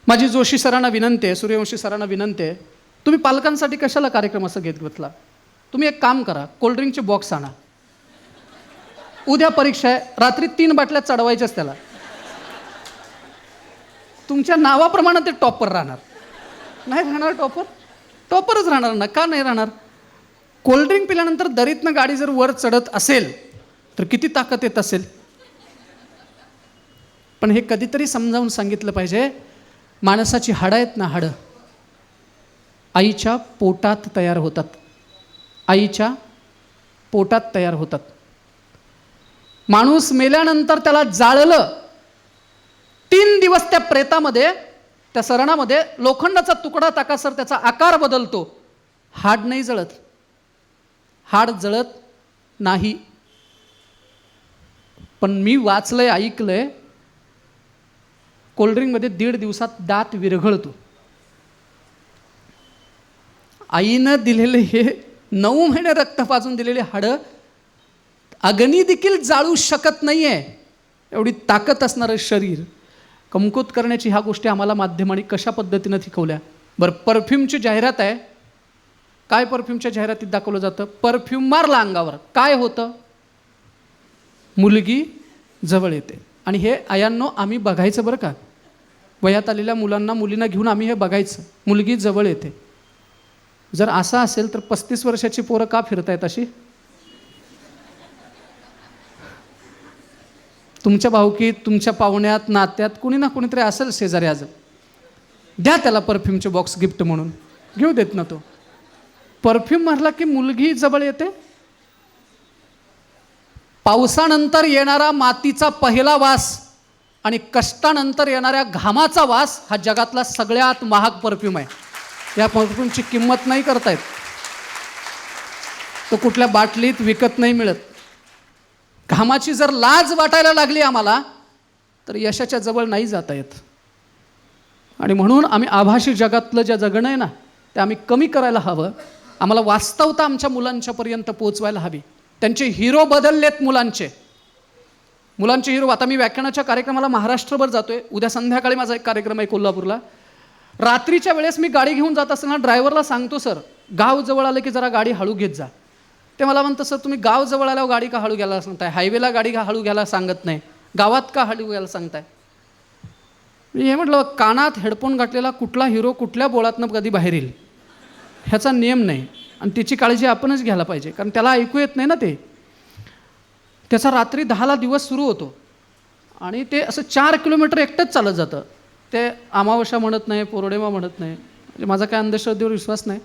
[SPEAKER 1] माझी जोशी सरांना विनंती आहे, सूर्यवंशी सरांना विनंती आहे, तुम्ही पालकांसाठी कशाला कार्यक्रम असं घेतला, तुम्ही एक काम करा, कोल्ड्रिंकचे बॉक्स आणा. उद्या परीक्षा आहे, रात्री 3 बाटल्या चढवायच्याच त्याला. तुमच्या नावाप्रमाणे ते टॉपर राहणार. नाही राहणार टॉपर, टॉपरच राहणार ना. का नाही राहणार. कोल्ड्रिंक पिल्यानंतर दरीतनं गाडी जर वर चढत असेल तर किती ताकद येत असेल. पण हे कधीतरी समजावून सांगितलं पाहिजे. माणसाची हाडं आहेत ना, हाडं आईच्या पोटात तयार होतात, आईच्या पोटात तयार होतात. माणूस मेल्यानंतर त्याला जाळलं, 3 दिवस त्या प्रेतामध्ये, त्या सरणामध्ये लोखंडाचा तुकडा टाका सर, त्याचा आकार बदलतो, हाड नाही जळत, हाड जळत नाही. पण मी वाचलंय, ऐकलंय, कोल्ड्रिंकमध्ये 1.5 दिवसात दात विरघळतो. आईनं दिलेले हे 9 महिने रक्त पाजून दिलेले हाडं अग्नी देखील जाळू शकत नाही आहे. एवढी ताकद असणारं शरीर कमकुत करण्याची ह्या गोष्टी आम्हाला माध्यमांनी कशा पद्धतीनं शिकवल्या. बरं, परफ्यूमची जाहिरात आहे, काय परफ्यूमच्या जाहिरातीत दाखवलं जातं, परफ्यूम मारला अंगावर काय होतं, मुलगी जवळ येते. आणि हे आयांनो आम्ही बघायचं बरं का, वयात आलेल्या मुलांना मुलींना घेऊन आम्ही हे बघायचं, मुलगी जवळ येते. जर असं असेल तर 35 वर्षाची पोरं का फिरतायत अशी. तुमच्या भाऊकीत, तुमच्या पाहुण्यात, नात्यात कुणी ना कुणीतरी असेल शेजारी, आज द्या त्याला परफ्यूमचे बॉक्स गिफ्ट म्हणून, घेऊ देत ना तो. परफ्यूम मारला की मुलगी जवळ येते. पावसानंतर येणारा मातीचा पहिला वास आणि कष्टानंतर येणाऱ्या घामाचा वास हा जगातला सगळ्यात महाग परफ्यूम आहे. या परफ्यूमची किंमत नाही करतायत, तो कुठल्या बाटलीत विकत नाही मिळत. घामाची जर लाज वाटायला लागली आम्हाला तर यशाच्या जवळ नाही जाता येत. आणि म्हणून आम्ही आभासी जगातलं जे जगणं आहे ना ते आम्ही कमी करायला हवं. आम्हाला वास्तवता आमच्या मुलांच्यापर्यंत पोहोचवायला हवी. त्यांचे हिरो बदललेत मुलांचे हिरो. आता मी व्याख्यानाच्या कार्यक्रमाला महाराष्ट्रभर जातोय. उद्या संध्याकाळी माझा एक कार्यक्रम आहे कोल्हापूरला. रात्रीच्या वेळेस मी गाडी घेऊन जात असताना ड्रायव्हरला सांगतो, सर गाव जवळ आलं की जरा गाडी हळू घेत जा. ते मला म्हणतं, सर तुम्ही गाव जवळ आल्यावर गाडी का हळू घ्यायला सांगताय, हायवेला गाडी का हळू घ्यायला सांगत नाही, गावात का हळू घ्यायला सांगताय. मी हे म्हटलं, कानात हेडफोन घातलेला कुठला हिरो कुठल्या बोळातनं कधी बाहेर येईल ह्याचा नियम नाही. आणि त्याची काळजी आपणच घ्यायला पाहिजे, कारण त्याला ऐकू येत नाही ना. ते त्याचा रात्री 10ला दिवस सुरू होतो आणि ते असं 4 किलोमीटर एकटंच चालत जातं. ते अमावस्या म्हणत नाही, पौर्णिमा म्हणत नाही. म्हणजे माझा काय अंधश्रद्धेवर विश्वास नाही,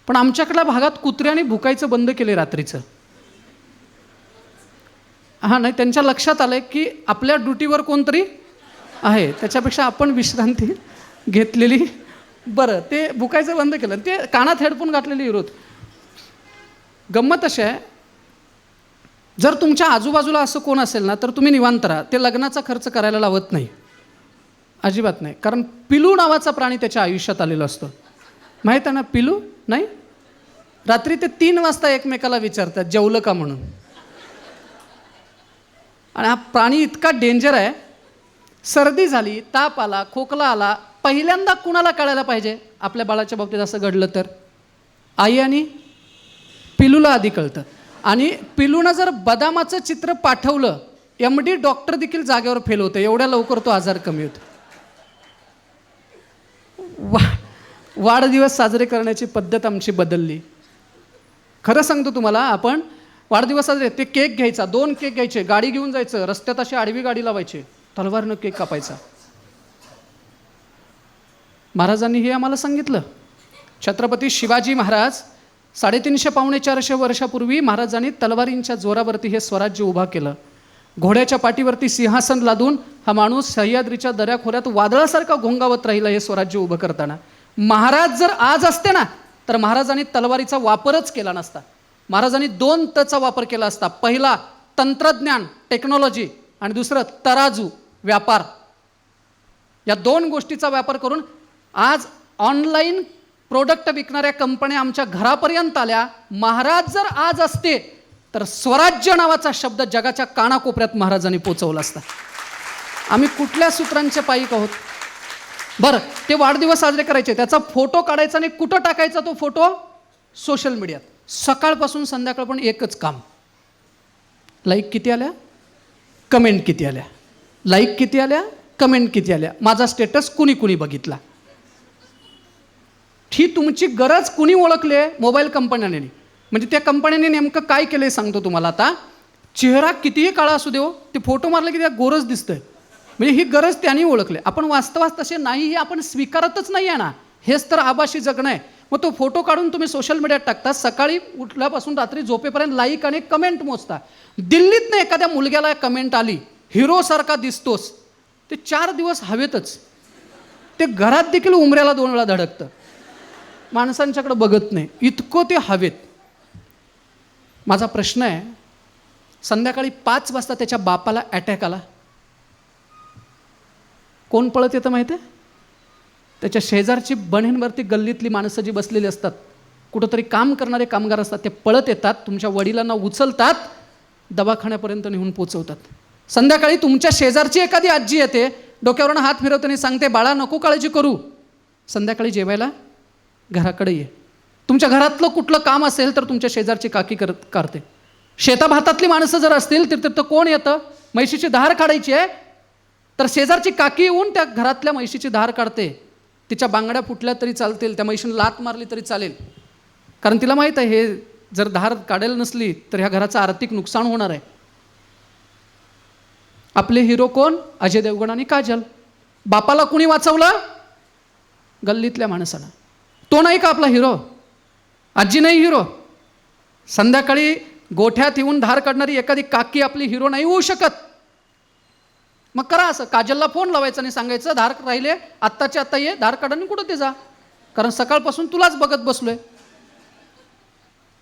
[SPEAKER 1] पण आमच्याकडल्या भागात कुत्र्याने भुकायचं बंद केले रात्रीचं. हां, नाही, त्यांच्या लक्षात आलं की आपल्या ड्युटीवर कोणतरी आहे, त्याच्यापेक्षा आपण विश्रांती घेतलेली बरं. ते भुकायचं बंद केलं. ते कानात हेडफोन घातलेले विरोध. गंमत अशी आहे, जर तुमच्या आजूबाजूला असं कोण असेल ना तर तुम्ही निवांत राहा. ते लग्नाचा खर्च करायला लावत नाही, अजिबात नाही. कारण पिलू नावाचा प्राणी त्याच्या आयुष्यात आलेला असतो. माहीत आहे ना पिलू? नाही, रात्री ते 3 वाजता एकमेकाला विचारतात जेवलं का म्हणून. आणि हा प्राणी इतका डेंजर आहे, सर्दी झाली, ताप आला, खोकला आला, पहिल्यांदा कुणाला कळायला पाहिजे? आपल्या बाळाच्या बाबतीत असं घडलं तर आई आणि पिलूला आधी कळतं. आणि पिलूनं जर बदामाचं चित्र पाठवलं, MD डॉक्टर देखील जागेवर फेल होतं, एवढ्या लवकर तो आजार कमी होतो. वाढदिवस साजरे करण्याची पद्धत आमची बदलली. खरं सांगतो तुम्हाला, आपण वाढदिवस साजरे, ते केक घ्यायचा, 2 केक घ्यायचे, गाडी घेऊन जायचं, रस्त्यात अशी आडवी गाडी लावायची, तलवारनं केक कापायचा. महाराजांनी हे आम्हाला सांगितलं. छत्रपती शिवाजी महाराज 350-400 वर्षापूर्वी महाराजांनी तलवारींच्या जोरावरती हे स्वराज्य उभा केलं. घोड्याच्या पाठीवरती सिंहासन लादून हा माणूस सह्याद्रीच्या दऱ्याखोऱ्यात वादळासारखा घोंगावत राहिला हे स्वराज्य उभं करताना. महाराज जर आज असते ना तर महाराजांनी तलवारीचा वापरच केला नसता. महाराजांनी 2 तचा वापर केला असता. पहिला तंत्रज्ञान, टेक्नॉलॉजी, आणि दुसरं तराजू, व्यापार. या 2 गोष्टीचा व्यापार करून आज ऑनलाईन प्रोडक्ट विकणाऱ्या कंपन्या आमच्या घरापर्यंत आल्या. महाराज जर आज असते तर स्वराज्य नावाचा शब्द जगाच्या कानाकोपऱ्यात महाराजांनी पोचवला असता. आम्ही कुठल्या सूत्रांचे पायीक आहोत? बरं, ते वाढदिवस साजरे करायचे, त्याचा फोटो काढायचा आणि कुठं टाकायचा तो फोटो? सोशल मीडियात. सकाळपासून संध्याकाळ पण एकच काम, लाईक किती आल्या, कमेंट किती आल्या, लाईक किती आल्या, कमेंट किती आल्या, माझा स्टेटस कुणी कुणी बघितला. ही तुमची गरज कुणी ओळखली आहे? मोबाईल कंपन्यांनी. म्हणजे त्या कंपन्यांनी नेमकं काय केलं सांगतो तुम्हाला. आता चेहरा कितीही काळा असू देव, ते फोटो मारले की त्या गोरच दिसतंय. म्हणजे ही गरज त्यांनी ओळखली. आपण वास्तवात तसे नाही, हे आपण स्वीकारतच नाही आहे ना. हेच तर आभासी जगणं आहे. मग तो फोटो काढून तुम्ही सोशल मीडियात टाकता, सकाळी उठल्यापासून रात्री झोपेपर्यंत लाईक आणि कमेंट मोजता. दिल्लीतनं एखाद्या मुलग्याला कमेंट आली, हिरोसारखा दिसतोस, ते 4 दिवस हवेतच. ते घरात देखील उमऱ्याला 2 वेळा धडकतं. माणसांच्याकडे बघत नाही, इतकं ते हवेत. माझा प्रश्न आहे, संध्याकाळी 5 वाजता त्याच्या बापाला अटॅक आला, कोण पळत येतं माहिती आहे? त्याच्या शेजारची बन्यांवरती गल्लीतली माणसं जी बसलेली असतात, कुठंतरी काम करणारे कामगार असतात, ते पळत येतात, तुमच्या वडिलांना उचलतात, दवाखान्यापर्यंत नेऊन पोचवतात. संध्याकाळी तुमच्या शेजारची एखादी आजी येते, डोक्यावरून हात फिरवताना सांगते, बाळा नको काळजी करू, संध्याकाळी जेवायला घराकडे ये. तुमच्या घरातलं कुठलं काम असेल तर तुमच्या शेजारची काकी करते. शेताभातातली माणसं जर असतील तर कोण येतं? म्हैशीची धार काढायची आहे तर शेजारची काकी येऊन त्या घरातल्या म्हैशीची धार काढते. तिच्या बांगड्या फुटल्या तरी चालतील, त्या म्हैशीने लात मारली तरी चालेल, कारण तिला माहीत आहे हे जर धार काढायला नसली तर ह्या घराचं आर्थिक नुकसान होणार आहे. आपले हिरो कोण? अजय देवगण आणि काजल. बापाला कुणी वाचवलं? गल्लीतल्या माणसाला. तो नाही का आपला हिरो? आजी नाही हिरो? संध्याकाळी गोठ्यात येऊन धार काढणारी एखादी काकी आपली हिरो नाही होऊ शकत? मग करा असं, काजलला फोन लावायचा आणि सांगायचं धार राहिले आत्ताच्या आत्ता ये, धार काढा आणि कुठं ते जा, कारण सकाळपासून तुलाच बघत बसलोय.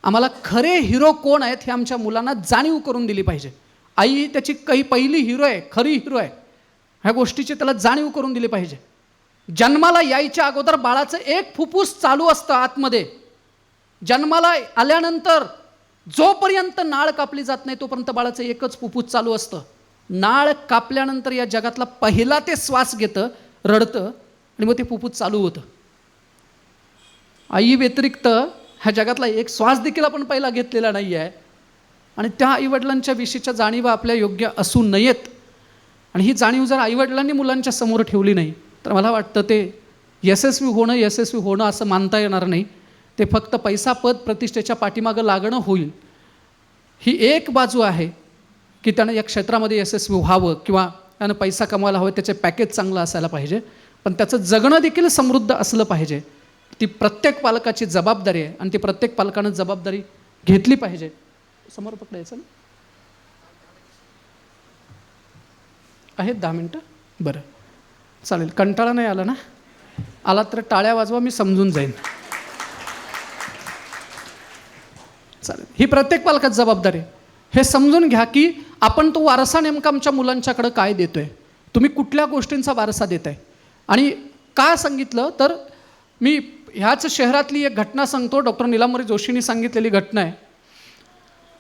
[SPEAKER 1] आम्हाला खरे हिरो कोण आहेत हे आमच्या मुलांना जाणीव करून दिली पाहिजे. आई त्याची काही पहिली हिरो आहे, खरी हिरो आहे, ह्या गोष्टीची त्याला जाणीव करून दिली पाहिजे. जन्माला यायच्या अगोदर बाळाचं एक फुफ्फुस चालू असतं आतमध्ये. जन्माला आल्यानंतर जोपर्यंत नाळ कापली जात नाही तोपर्यंत बाळाचं एकच फुफ्फुस चालू असतं. नाळ कापल्यानंतर या जगातला पहिला ते श्वास घेतं, रडतं आणि मग ते फुफ्फुस चालू होतं. आई व्यतिरिक्त ह्या जगातला एक श्वास देखील आपण पहिला घेतलेला नाही आहे. आणि त्या आईवडिलांच्या विषयीच्या जाणीवा आपल्या योग्य असू नयेत. आणि ही जाणीव जर आईवडिलांनी मुलांच्या समोर ठेवली नाही तर मला वाटतं ते यशस्वी होणं असं मानता येणार नाही. ते फक्त पैसा पद प्रतिष्ठेच्या पाठीमागं लागणं होईल. ही एक बाजू आहे की त्यानं या क्षेत्रामध्ये यशस्वी व्हावं किंवा त्यानं पैसा कमवायला हवं, त्याचे पॅकेज चांगलं असायला पाहिजे, पण त्याचं जगणं देखील समृद्ध असलं पाहिजे. ती प्रत्येक पालकाची जबाबदारी आहे आणि ती प्रत्येक पालकानं जबाबदारी घेतली पाहिजे. समोर पकडायचं ना, आहेत 10 मिनटं? बरं चालेल. कंटाळा नाही आला ना? आला तर टाळ्या वाजवा, मी समजून जाईन. चालेल. ही प्रत्येक पालकाची जबाबदारी आहे. हे समजून घ्या की आपण तो वारसा नेमका आमच्या मुलांच्याकडं काय देतोय, तुम्ही कुठल्या गोष्टींचा वारसा देताय. आणि का सांगितलं तर मी ह्याच शहरातली एक घटना सांगतो. डॉक्टर नीलांबरी जोशींनी सांगितलेली घटना आहे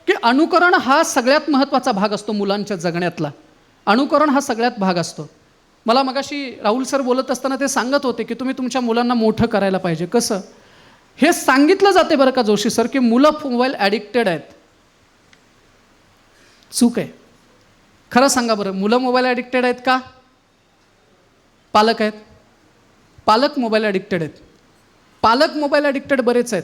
[SPEAKER 1] की अनुकरण हा सगळ्यात महत्त्वाचा भाग असतो मुलांच्या जगण्यातला. अनुकरण हा सगळ्यात भाग असतो. मला मगाशी राहुल सर बोलत असताना ते सांगत होते की तुम्ही तुमच्या मुलांना मोठं करायला पाहिजे. कसं हे सांगितलं जाते बरं का जोशी सर, की मुलं मोबाईल ॲडिक्टेड आहेत. चूक आहे. खरं सांगा बरं, मुलं मोबाईल ॲडिक्टेड आहेत का पालक आहेत? पालक मोबाईल ॲडिक्टेड आहेत. पालक मोबाईल ॲडिक्टेड बरेच आहेत.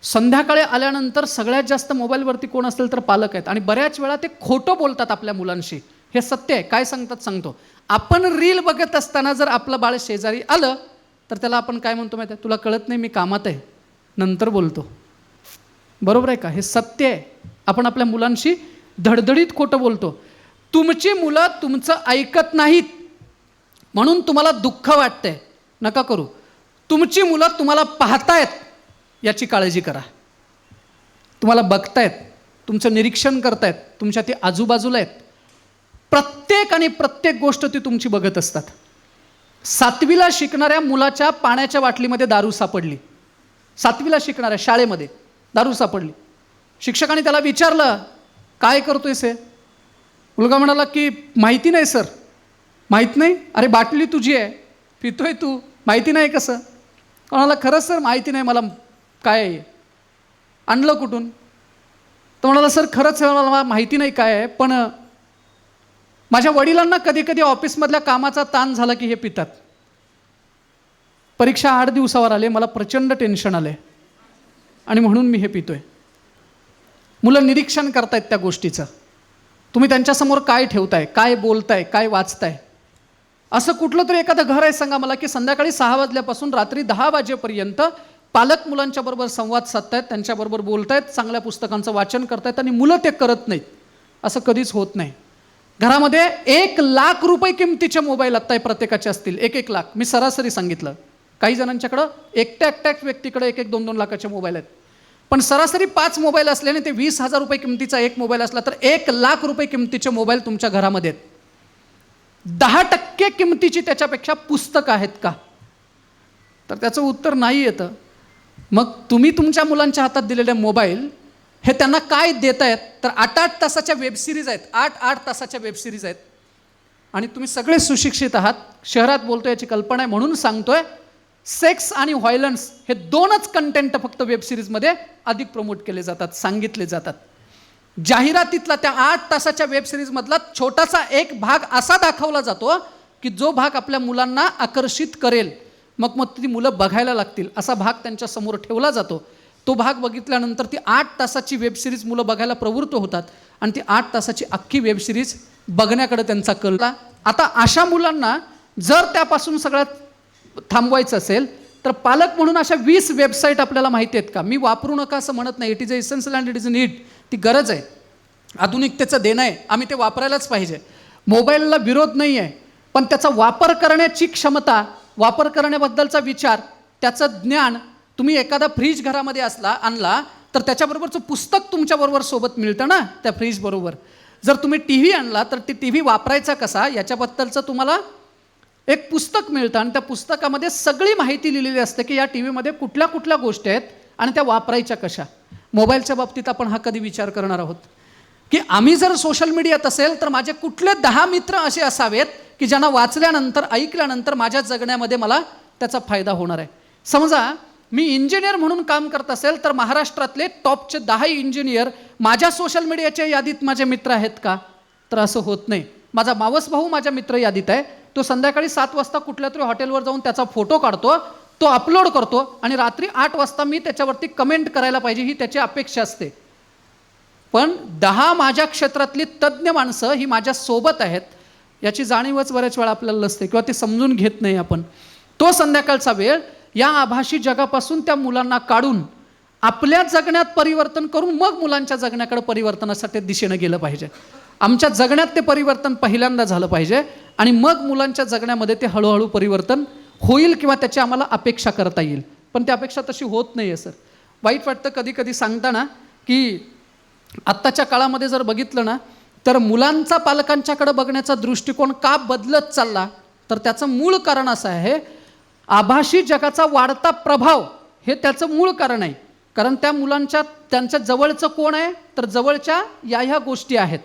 [SPEAKER 1] संध्याकाळी आल्यानंतर सगळ्यात जास्त मोबाईलवरती कोण असेल तर पालक आहेत. आणि बऱ्याच वेळा ते खोटं बोलतात आपल्या मुलांशी. हे सत्य आहे. काय सांगतात सांगतो. आपण रील बघत असताना जर आपलं बाळ शेजारी आलं तर त्याला आपण काय म्हणतो माहिती आहे? तुला कळत नाही, मी कामात आहे, नंतर बोलतो. बरोबर आहे का? हे सत्य आहे. आपण आपल्या मुलांशी धडधडीत खोटं बोलतो. तुमची मुलं तुमचं ऐकत नाहीत म्हणून तुम्हाला दुःख वाटतंय, नका करू. तुमची मुलं तुम्हाला पाहतायत याची काळजी करा. तुम्हाला बघतायत, तुमचं निरीक्षण करतायत, तुमच्या ते आजूबाजूला आहेत. प्रत्येक गोष्ट ती तुमची बघत असतात. 7वीला शिकणाऱ्या मुलाच्या पाण्याच्या बाटलीमध्ये दारू सापडली. 7वीला शिकणाऱ्या शाळेमध्ये दारू सापडली. शिक्षकाने त्याला विचारलं, काय करतोयस हे? मुलगा म्हणाला की माहिती नाही सर. माहीत नाही? अरे बाटली तुझी आहे, पितोय तू, माहिती नाही कसं? म्हणाला खरंच सर माहिती नाही मला काय आहे. आणलं कुठून? तर म्हणाला सर खरंच मला माहिती नाही काय आहे, पण माझ्या वडिलांना कधी कधी ऑफिसमधल्या कामाचा ताण झाला की हे पितात. परीक्षा 8 दिवसावर आले, मला प्रचंड टेन्शन आले आणि म्हणून मी हे पितोय. मुलं निरीक्षण करतायत त्या गोष्टीचं. तुम्ही त्यांच्यासमोर काय ठेवताय, काय बोलताय, काय वाचताय. असं कुठलं तरी एखादं घर आहे सांगा मला की संध्याकाळी 6 वाजल्यापासून रात्री 10 वाजेपर्यंत पालक मुलांच्या बरोबर संवाद साधतायत, त्यांच्याबरोबर बोलतायत, चांगल्या पुस्तकांचं वाचन करतायत आणि मुलं ते करत नाहीत. असं कधीच होत नाही. घरामध्ये 1 लाख रुपये किमतीचे मोबाईल आत्ता प्रत्येकाचे असतील. 1 लाख. मी सरासरी सांगितलं. काही जणांच्याकडं एकट्या व्यक्तीकडे 1 2 लाखाचे मोबाईल आहेत. पण सरासरी 5 मोबाईल असल्याने ते 20,000 रुपये किमतीचा एक मोबाईल असला तर 1 लाख रुपये किमतीचे मोबाईल तुमच्या घरामध्ये आहेत. 10% किमतीची त्याच्यापेक्षा पुस्तकं आहेत का? तर त्याचं उत्तर नाही येतं. मग तुम्ही तुमच्या मुलांच्या हातात दिलेले मोबाईल हे त्यांना काय देत आहेत? तर 8 तासाच्या वेबसिरीज आहेत. 8 तासाच्या वेबसिरीज आहेत. आणि तुम्ही सगळे सुशिक्षित आहात, शहरात बोलतो याची कल्पना आहे म्हणून सांगतोय. सेक्स आणि व्हायलन्स हे 2च कंटेंट फक्त वेबसिरीजमध्ये अधिक प्रमोट केले जातात, सांगितले जातात. जाहिरातीतला त्या 8 तासाच्या वेबसिरीजमधला छोटासा एक भाग असा दाखवला जातो की जो भाग आपल्या मुलांना आकर्षित करेल. मग ती मुलं बघायला लागतील असा भाग त्यांच्या समोर ठेवला जातो. तो भाग बघितल्यानंतर ती 8 तासाची वेबसिरीज मुलं बघायला प्रवृत्त होतात आणि ती 8 तासाची अख्खी वेबसिरीज बघण्याकडे त्यांचा कल. आता अशा मुलांना जर त्यापासून सगळ्यात थांबवायचं असेल तर पालक म्हणून अशा 20 वेबसाईट आपल्याला माहिती आहेत का? मी वापरू नका असं म्हणत नाही. It is a essential and it is a need. ती गरज आहे, आधुनिकतेचं देणं आहे, आम्ही ते वापरायलाच पाहिजे. मोबाईलला विरोध नाही आहे, पण त्याचा वापर करण्याची क्षमता, वापर करण्याबद्दलचा विचार, त्याचं ज्ञान, तुम्ही एखादा फ्रीज घरामध्ये आणला तर त्याच्याबरोबरचं पुस्तक तुमच्याबरोबर सोबत मिळतं ना त्या फ्रीजबरोबर. जर तुम्ही टी व्ही आणला तर ती टी व्ही वापरायचा कसा याच्याबद्दलचं तुम्हाला एक पुस्तक मिळतं आणि त्या पुस्तकामध्ये सगळी माहिती लिहिलेली असते की या टी व्हीमध्ये कुठल्या कुठल्या गोष्टी आहेत आणि त्या वापरायच्या कशा. मोबाईलच्या बाबतीत आपण हा कधी विचार करणार आहोत की आम्ही जर सोशल मीडियात असेल तर माझे कुठले 10 मित्र असे असावेत की ज्यांना वाचल्यानंतर, ऐकल्यानंतर माझ्या जगण्यामध्ये मला त्याचा फायदा होणार आहे. समजा मी इंजिनियर म्हणून काम करत असेल तर महाराष्ट्रातले टॉपचे 10 इंजिनियर माझ्या सोशल मीडियाच्या यादीत माझे मित्र आहेत का? तर असं होत नाही. माझा मावस भाऊ माझ्या मित्र यादीत आहे. तो संध्याकाळी 7 वाजता कुठल्या तरी हॉटेलवर जाऊन त्याचा फोटो काढतो, तो अपलोड करतो आणि रात्री 8 वाजता मी त्याच्यावरती कमेंट करायला पाहिजे ही त्याची अपेक्षा असते. पण 10 माझ्या क्षेत्रातली तज्ज्ञ माणसं ही माझ्या सोबत आहेत याची जाणीवच बऱ्याच वेळा आपल्याला नसते किंवा ते समजून घेत नाही आपण. तो संध्याकाळचा वेळ या आभासी जगापासून त्या मुलांना काढून आपल्या जगण्यात परिवर्तन करून मग मुलांच्या जगण्याकडे परिवर्तनासाठी दिशेनं गेलं पाहिजे. आमच्या जगण्यात ते परिवर्तन पहिल्यांदा झालं पाहिजे आणि मग मुलांच्या जगण्यामध्ये ते हळूहळू परिवर्तन होईल किंवा त्याची आम्हाला अपेक्षा करता येईल. पण ती अपेक्षा तशी होत नाही आहे सर. वाईट वाटतं कधी कधी सांगताना की आत्ताच्या काळामध्ये जर बघितलं ना तर मुलांचा पालकांच्याकडे बघण्याचा दृष्टिकोन का बदलत चालला, तर त्याचं मूळ कारण असं आहे, आभासी जगाचा वाढता प्रभाव हे त्याचं मूळ कारण आहे. कारण त्या मुलांच्या त्यांच्या जवळचं कोण आहे, तर जवळच्या ह्या गोष्टी आहेत.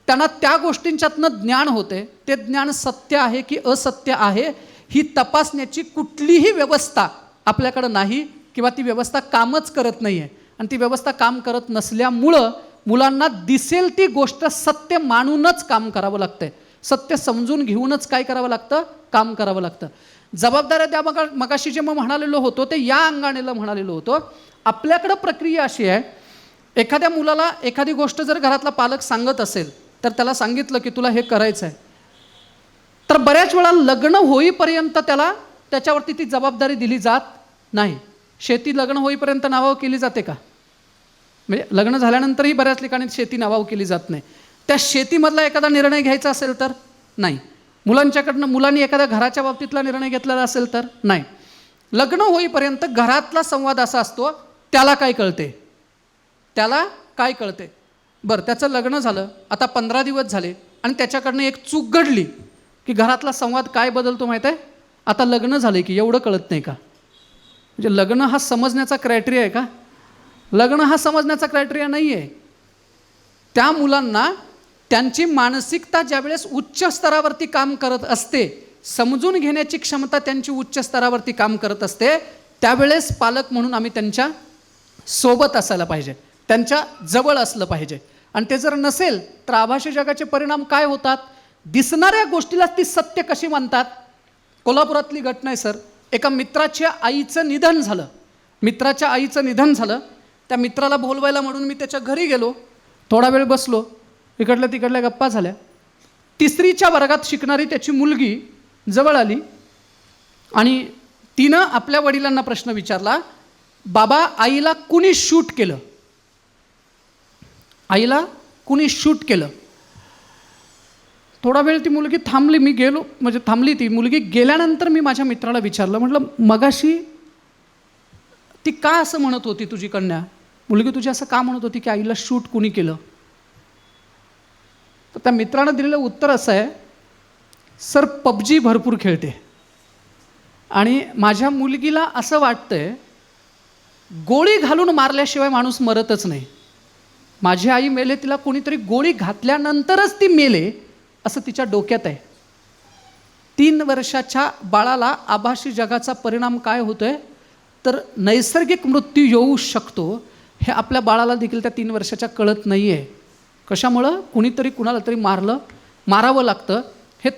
[SPEAKER 1] त्यांना त्या गोष्टींच्यातनं ज्ञान होते. ते ज्ञान सत्य आहे की असत्य आहे ही तपासण्याची कुठलीही व्यवस्था आपल्याकडं नाही किंवा ती व्यवस्था कामच करत नाही आहे. आणि ती व्यवस्था काम करत नसल्यामुळं मुलांना दिसेल ती गोष्ट सत्य मानूनच काम करावं लागतं. सत्य समजून घेऊनच काय करावं लागतं, काम करावं लागतं. जबाबदाऱ्या द्या. मगाशी जे मग म्हणालेलो होतो ते या अंगानेला म्हणालेलो होतो. आपल्याकडं प्रक्रिया अशी आहे, एखाद्या मुलाला एखादी गोष्ट जर घरातला पालक सांगत असेल तर त्याला सांगितलं की तुला हे करायचं आहे, तर बऱ्याच वेळा लग्न होईपर्यंत त्याला त्याच्यावरती ती जबाबदारी दिली जात नाही. शेती लग्न होईपर्यंत नावावर केली जाते का? म्हणजे लग्न झाल्यानंतरही बऱ्याच ठिकाणी शेती नावावर केली जात नाही. त्या शेतीमधला एखादा निर्णय घ्यायचा असेल तर नाही. मुलांनी एखाद्या घराच्या बाबतीतला निर्णय घेतलेला असेल तर नाही. लग्न होईपर्यंत घरातला संवाद असा असतो, त्याला काय कळते, त्याला काय कळते. बरं, त्याचं लग्न झालं, आता 15 दिवस झाले आणि त्याच्याकडनं एक चूक घडली की घरातला संवाद काय बदलतो माहीत आहे? आता लग्न झाले की एवढं कळत नाही का? म्हणजे लग्न हा समजण्याचा क्रायटेरिया आहे का? लग्न हा समजण्याचा क्रायटेरिया नाही आहे. त्या मुलांना त्यांची मानसिकता ज्यावेळेस उच्च स्तरावरती काम करत असते, समजून घेण्याची क्षमता त्यांची उच्च स्तरावरती काम करत असते, त्यावेळेस पालक म्हणून आम्ही त्यांच्या सोबत असायला पाहिजे, त्यांच्या जवळ असलं पाहिजे. आणि ते जर नसेल तर आभासी जगाचे परिणाम काय होतात? दिसणाऱ्या गोष्टीला ती सत्य कशी मानतात. कोल्हापुरातली घटना आहे सर. एका मित्राच्या आईचं निधन झालं. मित्राच्या आईचं निधन झालं. त्या मित्राला बोलवायला म्हणून मी त्याच्या घरी गेलो. थोडा वेळ बसलो, इकडल्या तिकडल्या गप्पा झाल्या. 3रीच्या वर्गात शिकणारी त्याची मुलगी जवळ आली आणि तिनं आपल्या वडिलांना प्रश्न विचारला, बाबा आईला कुणी शूट केलं? आईला कुणी शूट केलं? थोडा वेळ ती मुलगी थांबली. मी गेलो, म्हणजे थांबली ती मुलगी. गेल्यानंतर मी माझ्या मित्राला विचारलं, म्हटलं मगाशी ती का असं म्हणत होती, तुझी कन्या मुलगी तुझी असं का म्हणत होती की आईला शूट कुणी केलं? तर त्या मित्रानं दिलेलं उत्तर असं आहे, सर PUBG भरपूर खेळते आणि माझ्या मुलगीला असं वाटतंय गोळी घालून मारल्याशिवाय माणूस मरतच नाही. माझी आई मेले, तिला कोणीतरी गोळी घातल्यानंतरच ती मेले असं तिच्या डोक्यात आहे. 3 वर्षाच्या बाळाला आभासी जगाचा परिणाम काय होतोय, तर नैसर्गिक मृत्यू येऊ शकतो हे आपल्या बाळाला देखील त्या 3 वर्षाच्या कळत नाही आहे. कशामुळं? कुणीतरी कुणाला तरी मारावं लागतं. हे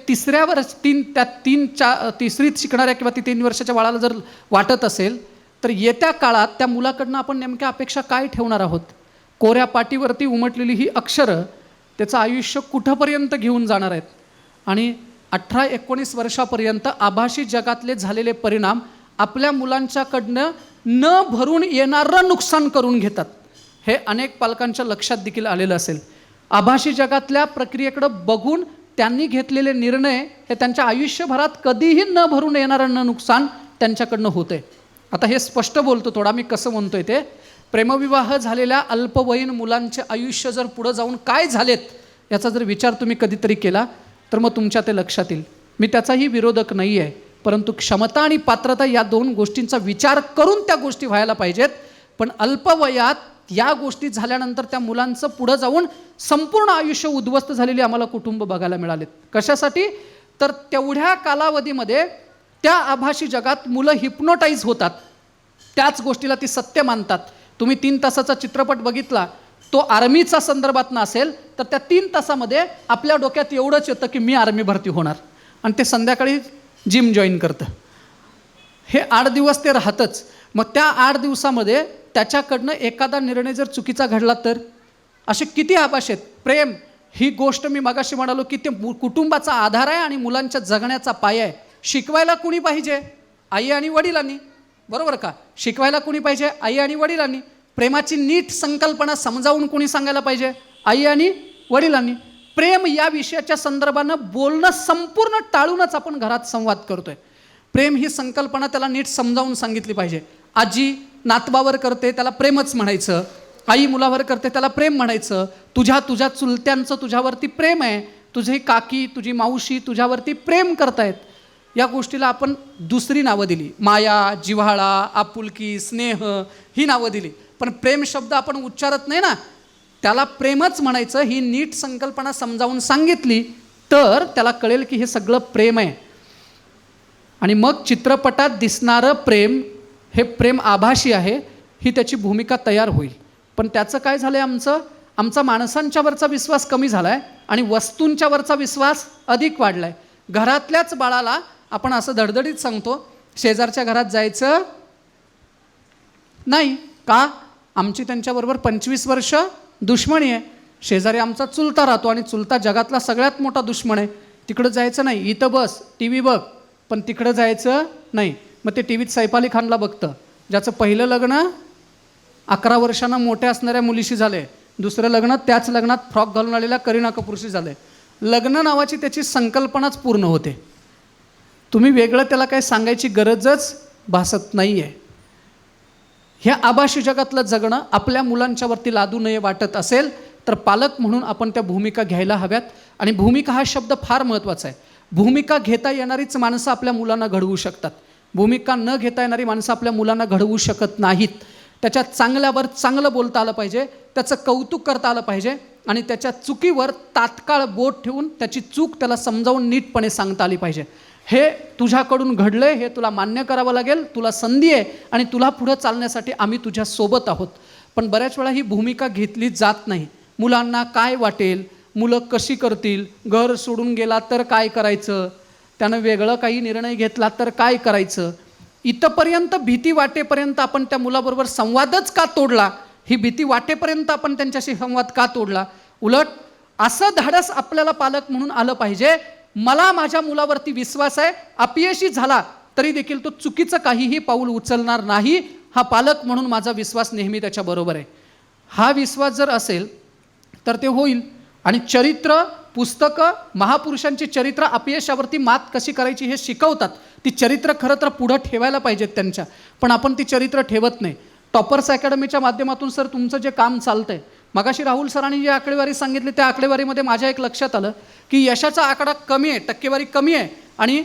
[SPEAKER 1] 3रीत शिकणाऱ्या किंवा 3 वर्षाच्या बाळाला जर वाटत असेल तर येत्या काळात त्या मुलाकडनं आपण नेमक्या अपेक्षा काय ठेवणार आहोत? कोऱ्या पाटीवरती उमटलेली ही अक्षरं त्याचं आयुष्य कुठंपर्यंत घेऊन जाणार आहेत. आणि 18-19 वर्षापर्यंत आभासी जगातले झालेले परिणाम आपल्या मुलांच्याकडनं न भरून येणारं नुकसान करून घेतात. हे अनेक पालकांच्या लक्षात देखील आलेलं असेल. आभासी जगातल्या प्रक्रियेकडं बघून त्यांनी घेतलेले निर्णय हे त्यांच्या आयुष्यभरात कधीही न भरून येणारं नुकसान त्यांच्याकडनं होतंय. आता हे स्पष्ट बोलतो थोडा, मी कसं म्हणतोय ते. प्रेमविवाह झालेल्या अल्पवयीन मुलांचे आयुष्य जर पुढं जाऊन काय झालेत याचा जर विचार तुम्ही कधीतरी केला तर मग तुमच्या ते लक्षात येईल. मी त्याचाही विरोधक नाही आहे, परंतु क्षमता आणि पात्रता या दोन गोष्टींचा विचार करून त्या गोष्टी व्हायला पाहिजेत. पण अल्पवयात या गोष्टी झाल्यानंतर त्या मुलांचं पुढं जाऊन संपूर्ण आयुष्य उद्ध्वस्त झालेली आम्हाला कुटुंब बघायला मिळालेत. कशासाठी? तर तेवढ्या कालावधीमध्ये त्या आभासी जगात मुलं हिप्नोटाईज होतात, त्याच गोष्टीला ती सत्य मानतात. तुम्ही 3 तासाचा चित्रपट बघितला, तो आर्मीचा संदर्भात नसेल तर त्या 3 तासामध्ये आपल्या डोक्यात एवढंच येतं की मी आर्मी भरती होणार, आणि ते संध्याकाळी जिम जॉईन करतं. हे 8 दिवस ते राहतच. मग त्या 8 दिवसामध्ये त्याच्याकडनं एखादा निर्णय जर चुकीचा घडला तर असे किती आभास आहेत. प्रेम ही गोष्ट मी मगाशी म्हणालो की ते कुटुंबाचा आधार आहे आणि मुलांच्या जगण्याचा पाया आहे. शिकवायला कुणी पाहिजे? आई आणि वडिलांनी, बरोबर का? शिकवायला कुणी पाहिजे? आई आणि वडिलांनी. प्रेमाची नीट संकल्पना समजावून कुणी सांगायला पाहिजे? आई आणि वडिलांनी. प्रेम या विषयाच्या संदर्भानं बोलणं संपूर्ण टाळूनच आपण घरात संवाद करतोय. प्रेम ही संकल्पना त्याला नीट समजावून सांगितली पाहिजे. आजी नातवावर करते त्याला प्रेमच म्हणायचं, आई मुलावर करते त्याला प्रेम म्हणायचं. तुझ्या चुलत्यांचं तुझ्यावरती प्रेम आहे, तुझी काकी तुझी मावशी तुझ्यावरती प्रेम करतायत. या गोष्टीला आपण दुसरी नावं दिली, माया, जिव्हाळा, आपुलकी, स्नेह ही नावं दिली. पण प्रेम शब्द आपण उच्चारत नाही ना, त्याला प्रेमच म्हणायचं. ही नीट संकल्पना समजावून सांगितली तर त्याला कळेल की हे सगळं प्रेम आहे. आणि मग चित्रपटात दिसणारं प्रेम हे प्रेम आभासी आहे ही त्याची भूमिका तयार होईल. पण त्याचं काय झालं आहे, आमचा माणसांच्यावरचा विश्वास कमी झाला आहे आणि वस्तूंच्यावरचा विश्वास अधिक वाढला आहे. घरातल्याच बाळाला आपण असं धडधडीत सांगतो शेजारच्या घरात जायचं नाही का? आमची त्यांच्याबरोबर 25 वर्ष दुश्मनी आहे. शेजारी आमचा चुलता राहतो आणि चुलता जगातला सगळ्यात मोठा दुश्मन आहे. तिकडं जायचं नाही, इथं बस टी व्ही बघ, पण तिकडं जायचं नाही. मग ते टी व्हीत सैफ अली खानला बघतं, ज्याचं पहिलं लग्न 11 वर्षांना मोठ्या असणाऱ्या मुलीशी झाले, दुसरं लग्न त्याच लग्नात फ्रॉक घालून आलेल्या करीना कपूरशी झाले. लग्न नावाची त्याची संकल्पनाच पूर्ण होते. तुम्ही वेगळं त्याला काही सांगायची गरजच भासत नाही आहे. ह्या आभासी जगातलं जगणं आपल्या मुलांच्यावरती लादू नये वाटत असेल तर पालक म्हणून आपण त्या भूमिका घ्यायला हव्यात. आणि भूमिका हा शब्द फार महत्त्वाचा आहे. भूमिका घेता येणारीच माणसं आपल्या मुलांना घडवू शकतात. भूमिका न घेता येणारी माणसं आपल्या मुलांना घडवू शकत नाहीत. त्याच्या चांगल्यावर चांगलं बोलता आलं पाहिजे, त्याचं कौतुक करता आलं पाहिजे आणि त्याच्या चुकीवर तात्काळ बोट ठेवून त्याची चूक त्याला समजावून नीटपणे सांगता आली पाहिजे. हे तुझ्याकडून घडलं आहे, हे तुला मान्य करावं लागेल, तुला संधी आहे आणि तुला पुढं चालण्यासाठी आम्ही तुझ्यासोबत आहोत. पण बऱ्याच वेळा ही भूमिका घेतली जात नाही. मुलांना काय वाटेल, मुलं कशी करतील, घर सोडून गेला तर काय करायचं, त्यानं वेगळं काही निर्णय घेतला तर काय करायचं, इथंपर्यंत भीती वाटेपर्यंत आपण त्या मुलाबरोबर संवादच का तोडला, ही भीती वाटेपर्यंत आपण त्यांच्याशी संवाद का तोडला. उलट असं धाडस आपल्याला पालक म्हणून आलं पाहिजे, मला माझ्या मुलावरती विश्वास आहे, अपयशी झाला तरी देखील तो चुकीचं काहीही पाऊल उचलणार नाही, हा पालक म्हणून माझा विश्वास नेहमी त्याच्याबरोबर आहे. हा विश्वास जर असेल तर ते होईल. आणि चरित्र पुस्तकं महापुरुषांची चरित्र अपयशावरती मात कशी करायची हे शिकवतात. ती चरित्र खरं तर पुढं ठेवायला पाहिजेत त्यांच्या, पण आपण ती चरित्र ठेवत नाही. टॉपर्स अकॅडमीच्या माध्यमातून सर तुमचं जे काम चालतं आहे, मगाशी राहुल सरांनी जी आकडेवारी सांगितली त्या आकडेवारीमध्ये माझ्या एक लक्षात आलं की यशाचा आकडा कमी आहे, टक्केवारी कमी आहे आणि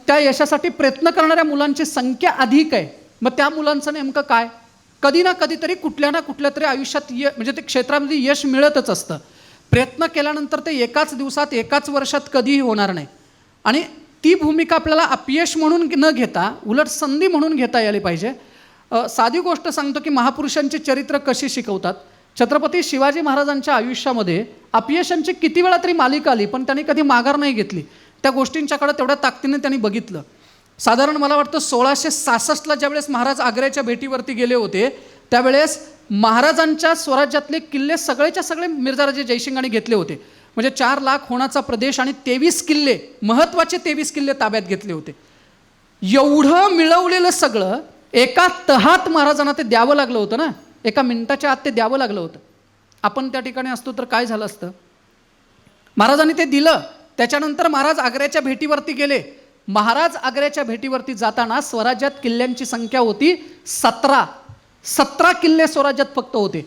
[SPEAKER 1] त्या यशासाठी प्रयत्न करणाऱ्या मुलांची संख्या अधिक आहे. मग त्या मुलांचं नेमकं काय? कधी ना कधीतरी कुठल्या ना कुठल्या तरी आयुष्यात म्हणजे ते क्षेत्रामध्ये यश मिळतच असतं. प्रयत्न केल्यानंतर ते एकाच दिवसात एकाच वर्षात कधीही होणार नाही. आणि ती भूमिका आपल्याला अपयश म्हणून न घेता उलट संधी म्हणून घेता यायला पाहिजे. साधी गोष्ट सांगतो की महापुरुषांची चरित्र कशी शिकवतात. छत्रपती शिवाजी महाराजांच्या आयुष्यामध्ये अपयशांची किती वेळा तरी मालिका आली, पण त्यांनी कधी माघार नाही घेतली. त्या गोष्टींच्याकडे तेवढ्या ताकदीने त्यांनी बघितलं. साधारण मला वाटतं 1666ला ज्यावेळेस महाराज आग्र्याच्या भेटीवरती गेले होते त्यावेळेस महाराजांच्या स्वराज्यातले किल्ले सगळेच्या सगळे मिर्झाराजे जयसिंगाने घेतले होते. म्हणजे 4 लाख होणाचा प्रदेश आणि 23 किल्ले, महत्त्वाचे 23 किल्ले ताब्यात घेतले होते. एवढं मिळवलेलं सगळं एका तहात महाराजांना ते द्यावं लागलं होतं ना, एका मिनिटाच्या आत ते द्यावं लागलं होतं. आपण त्या ठिकाणी असतो तर काय झालं असतं? महाराजांनी ते दिलं त्याच्यानंतर महाराज आग्र्याच्या भेटीवरती गेले. महाराज आग्र्याच्या भेटीवरती जाताना स्वराज्यात किल्ल्यांची संख्या होती 17 किल्ले स्वराज्यात फक्त होते.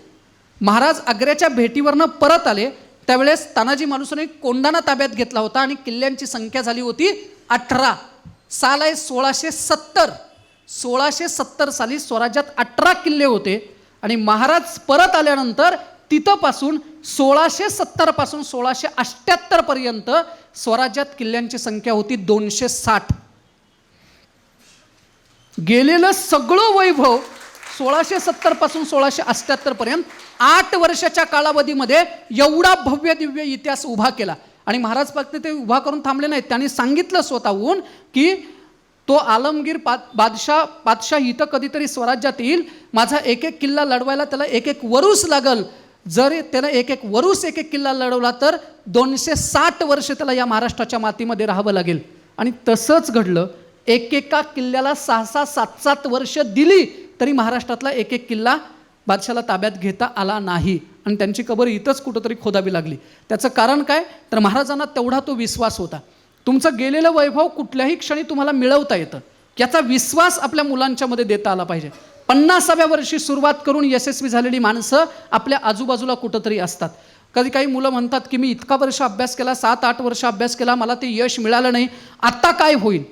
[SPEAKER 1] महाराज आग्र्याच्या भेटीवरनं परत आले त्यावेळेस तानाजी मालुसरेने कोंढाणा ताब्यात घेतला होता आणि किल्ल्यांची संख्या झाली होती 18. साल आहे 1670. 1670 साली स्वराज्यात 18 किल्ले होते आणि महाराज परत आल्यानंतर तिथंपासून 1670 पासून 1678 पर्यंत स्वराज्यात किल्ल्यांची संख्या होती 260. गेलेलं सगळं वैभव 1670 पासून 1678 पर्यंत 8 वर्षाच्या कालावधीमध्ये एवढा भव्य दिव्य इतिहास उभा केला. आणि महाराज फक्त ते उभा करून थांबले नाहीत, त्यांनी सांगितलं स्वतःहून की तो आलमगीर बादशाह इथं कधीतरी स्वराज्यात येईल, माझा एक एक किल्ला लढवायला त्याला एक एक वरूस लागल. जर त्याला एक एक वरूस एक एक किल्ला लढवला तर 260 वर्ष त्याला या महाराष्ट्राच्या मातीमध्ये राहावं लागेल. आणि तसंच घडलं. एकेका किल्ल्याला 6-6, 7-7 वर्ष दिली तरी महाराष्ट्रातला एक एक किल्ला बादशाला ताब्यात घेता आला नाही आणि त्यांची कबर इथंच कुठंतरी खोदावी लागली. त्याचं कारण काय तर महाराजांना तेवढा तो विश्वास होता. तुमचं गेलेलं वैभव कुठल्याही क्षणी तुम्हाला मिळवता येतं याचा विश्वास आपल्या मुलांच्यामध्ये देता आला पाहिजे. 50व्या वर्षी सुरुवात करून यशस्वी झालेली माणसं आपल्या आजूबाजूला कुठंतरी असतात. कधी काही मुलं म्हणतात की मी इतका वर्ष अभ्यास केला, 7-8 वर्ष अभ्यास केला, मला ते यश मिळालं नाही, आता काय होईल.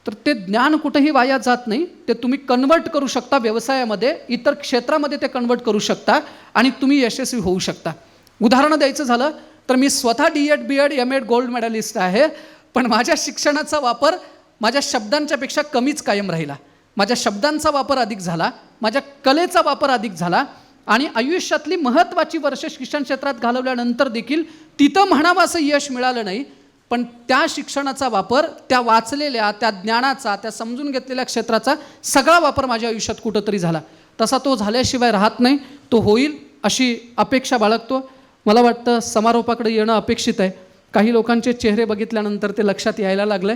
[SPEAKER 1] तर ते ज्ञान कुठेही वाया जात नाही. ते तुम्ही कन्वर्ट करू शकता व्यवसायामध्ये, इतर क्षेत्रामध्ये ते कन्वर्ट करू शकता आणि तुम्ही यशस्वी होऊ शकता. उदाहरणं द्यायचं झालं तर मी स्वतः D.Ed, B.Ed, M.Ed gold medallist आहे, पण माझ्या शिक्षणाचा वापर माझ्या शब्दांच्या पेक्षा कमीच कायम राहिला. माझ्या शब्दांचा वापर अधिक झाला, माझ्या कलेचा वापर अधिक झाला आणि आयुष्यातली महत्त्वाची वर्ष शिक्षण क्षेत्रात घालवल्यानंतर देखील तिथं म्हणावं असं यश मिळालं नाही. पण त्या शिक्षणाचा वापर, त्या वाचलेल्या, त्या ज्ञानाचा, त्या समजून घेतलेल्या क्षेत्राचा सगळा वापर माझ्या आयुष्यात कुठंतरी झाला. तसा तो झाल्याशिवाय राहत नाही, तो होईल अशी अपेक्षा बाळगतो. मला वाटतं समारोपाकडे येणं अपेक्षित आहे. काही लोकांचे चेहरे बघितल्यानंतर ते लक्षात यायला लागले,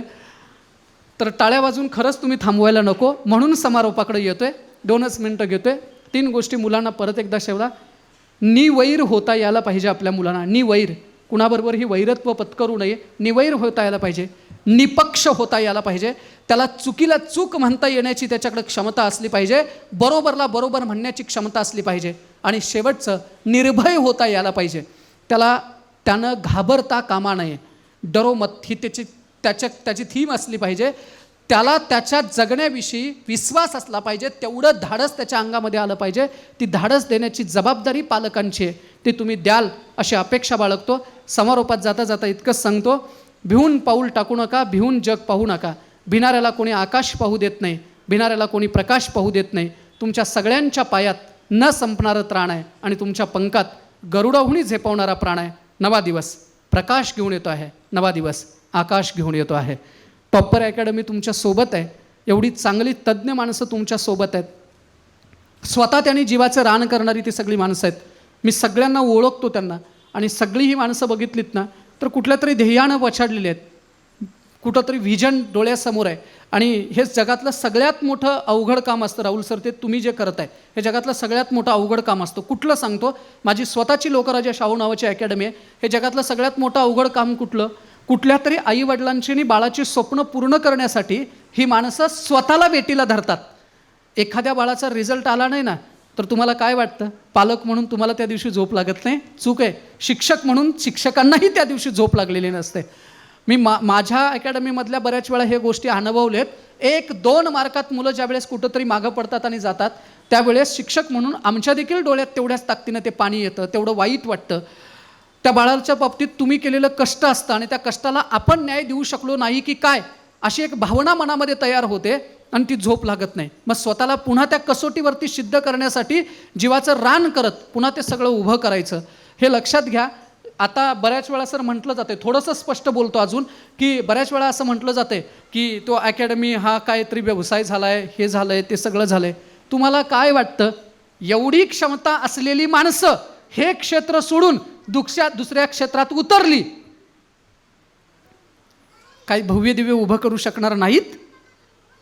[SPEAKER 1] तर टाळ्या वाजून खरंच तुम्ही थांबवायला नको म्हणून समारोपाकडे येतोय. 2च मिनटं घेतोय. 3 गोष्टी मुलांना परत एकदा शेवला. निवैर होता यायला पाहिजे आपल्या मुलांना. निवैर, कुणाबरोबरही वैरत्व पत्करू नये, निवैर होता यायला पाहिजे, निपक्ष होता यायला पाहिजे, त्याला चुकीला चूक म्हणता येण्याची त्याच्याकडे क्षमता असली पाहिजे, बरोबरला बरोबर म्हणण्याची क्षमता असली पाहिजे आणि शेवटचं निर्भय होता यायला पाहिजे. त्यानं घाबरता कामा नये. डरो मत ही त्याची थीम असली पाहिजे. त्याला त्याच्या जगण्याविषयी विश्वास असला पाहिजे, तेवढं धाडस त्याच्या अंगामध्ये आलं पाहिजे. ती धाडस देण्याची जबाबदारी पालकांची आहे, ती तुम्ही द्याल अशी अपेक्षा बाळगतो. समारोपात जाता जाता इतकंच सांगतो, भिवून पाऊल टाकू नका, भिवून जग पाहू नका. भिणाऱ्याला कोणी आकाश पाहू देत नाही, भिणाऱ्याला कोणी प्रकाश पाहू देत नाही. तुमच्या सगळ्यांच्या पायात न संपणारं त्राण आहे आणि तुमच्या पंखात गरुडाहुनी झेपवणारा प्राण आहे. नवा दिवस प्रकाश घेऊन येतो आहे, नवा दिवस आकाश घेऊन येतो आहे. टॉपर अकॅडमी तुमच्या सोबत आहे. एवढी चांगली तज्ज्ञ माणसं तुमच्या सोबत आहेत. स्वतः त्यांनी जीवाचं रान करणारी ती सगळी माणसं आहेत. मी सगळ्यांना ओळखतो त्यांना आणि सगळी ही माणसं बघितलीत ना तर कुठल्या तरी ध्येयानं पछाडलेली आहेत, कुठंतरी व्हिजन डोळ्यासमोर आहे. आणि हे जगातलं सगळ्यात मोठं अवघड काम असतं राहुल सर, ते तुम्ही जे करत आहे हे जगातलं सगळ्यात मोठं अवघड काम असतं. कुठलं सांगतो, माझी स्वतःची लोकराजा शाहू नावाची अकॅडमी आहे. हे जगातलं सगळ्यात मोठं अवघड काम कुठलं, कुठल्या तरी आईवडिलांची आणि बाळाची स्वप्न पूर्ण करण्यासाठी ही माणसं स्वतःला वेटीला धरतात. एखाद्या बाळाचा रिझल्ट आला नाही ना तर तुम्हाला काय वाटतं, पालक म्हणून तुम्हाला त्या दिवशी झोप लागत नाही, चूक आहे. शिक्षक म्हणून शिक्षकांनाही त्या दिवशी झोप लागलेली नसते. मी माझ्या अकॅडमीमधल्या बऱ्याच वेळा हे गोष्टी अनुभवलेत. 1-2 मार्कात मुलं ज्यावेळेस कुठंतरी मागं पडतात आणि जातात त्यावेळेस शिक्षक म्हणून आमच्या देखील डोळ्यात तेवढ्याच ताकदीनं ते पाणी येतं, तेवढं वाईट वाटतं. त्या बाळाच्या बाबतीत तुम्ही केलेलं कष्ट असतं आणि त्या कष्टाला आपण न्याय देऊ शकलो नाही की काय अशी एक भावना मनामध्ये तयार होते आणि ती झोप लागत नाही. मग स्वतःला पुन्हा त्या कसोटीवरती सिद्ध करण्यासाठी जीवाचं रान करत पुन्हा ते सगळं उभं करायचं. हे लक्षात घ्या. आता बऱ्याच वेळा सर म्हटलं जाते, थोडंसं स्पष्ट बोलतो अजून, की बऱ्याच वेळा असं म्हटलं जाते की तो अकॅडमी हा काहीतरी व्यवसाय झाला आहे, हे झालं आहे, ते सगळं झालं आहे. तुम्हाला काय वाटतं, एवढी क्षमता असलेली माणसं हे क्षेत्र सोडून दुसऱ्या क्षेत्रात उतरली, काही भव्य दिव्य उभं करू शकणार नाहीत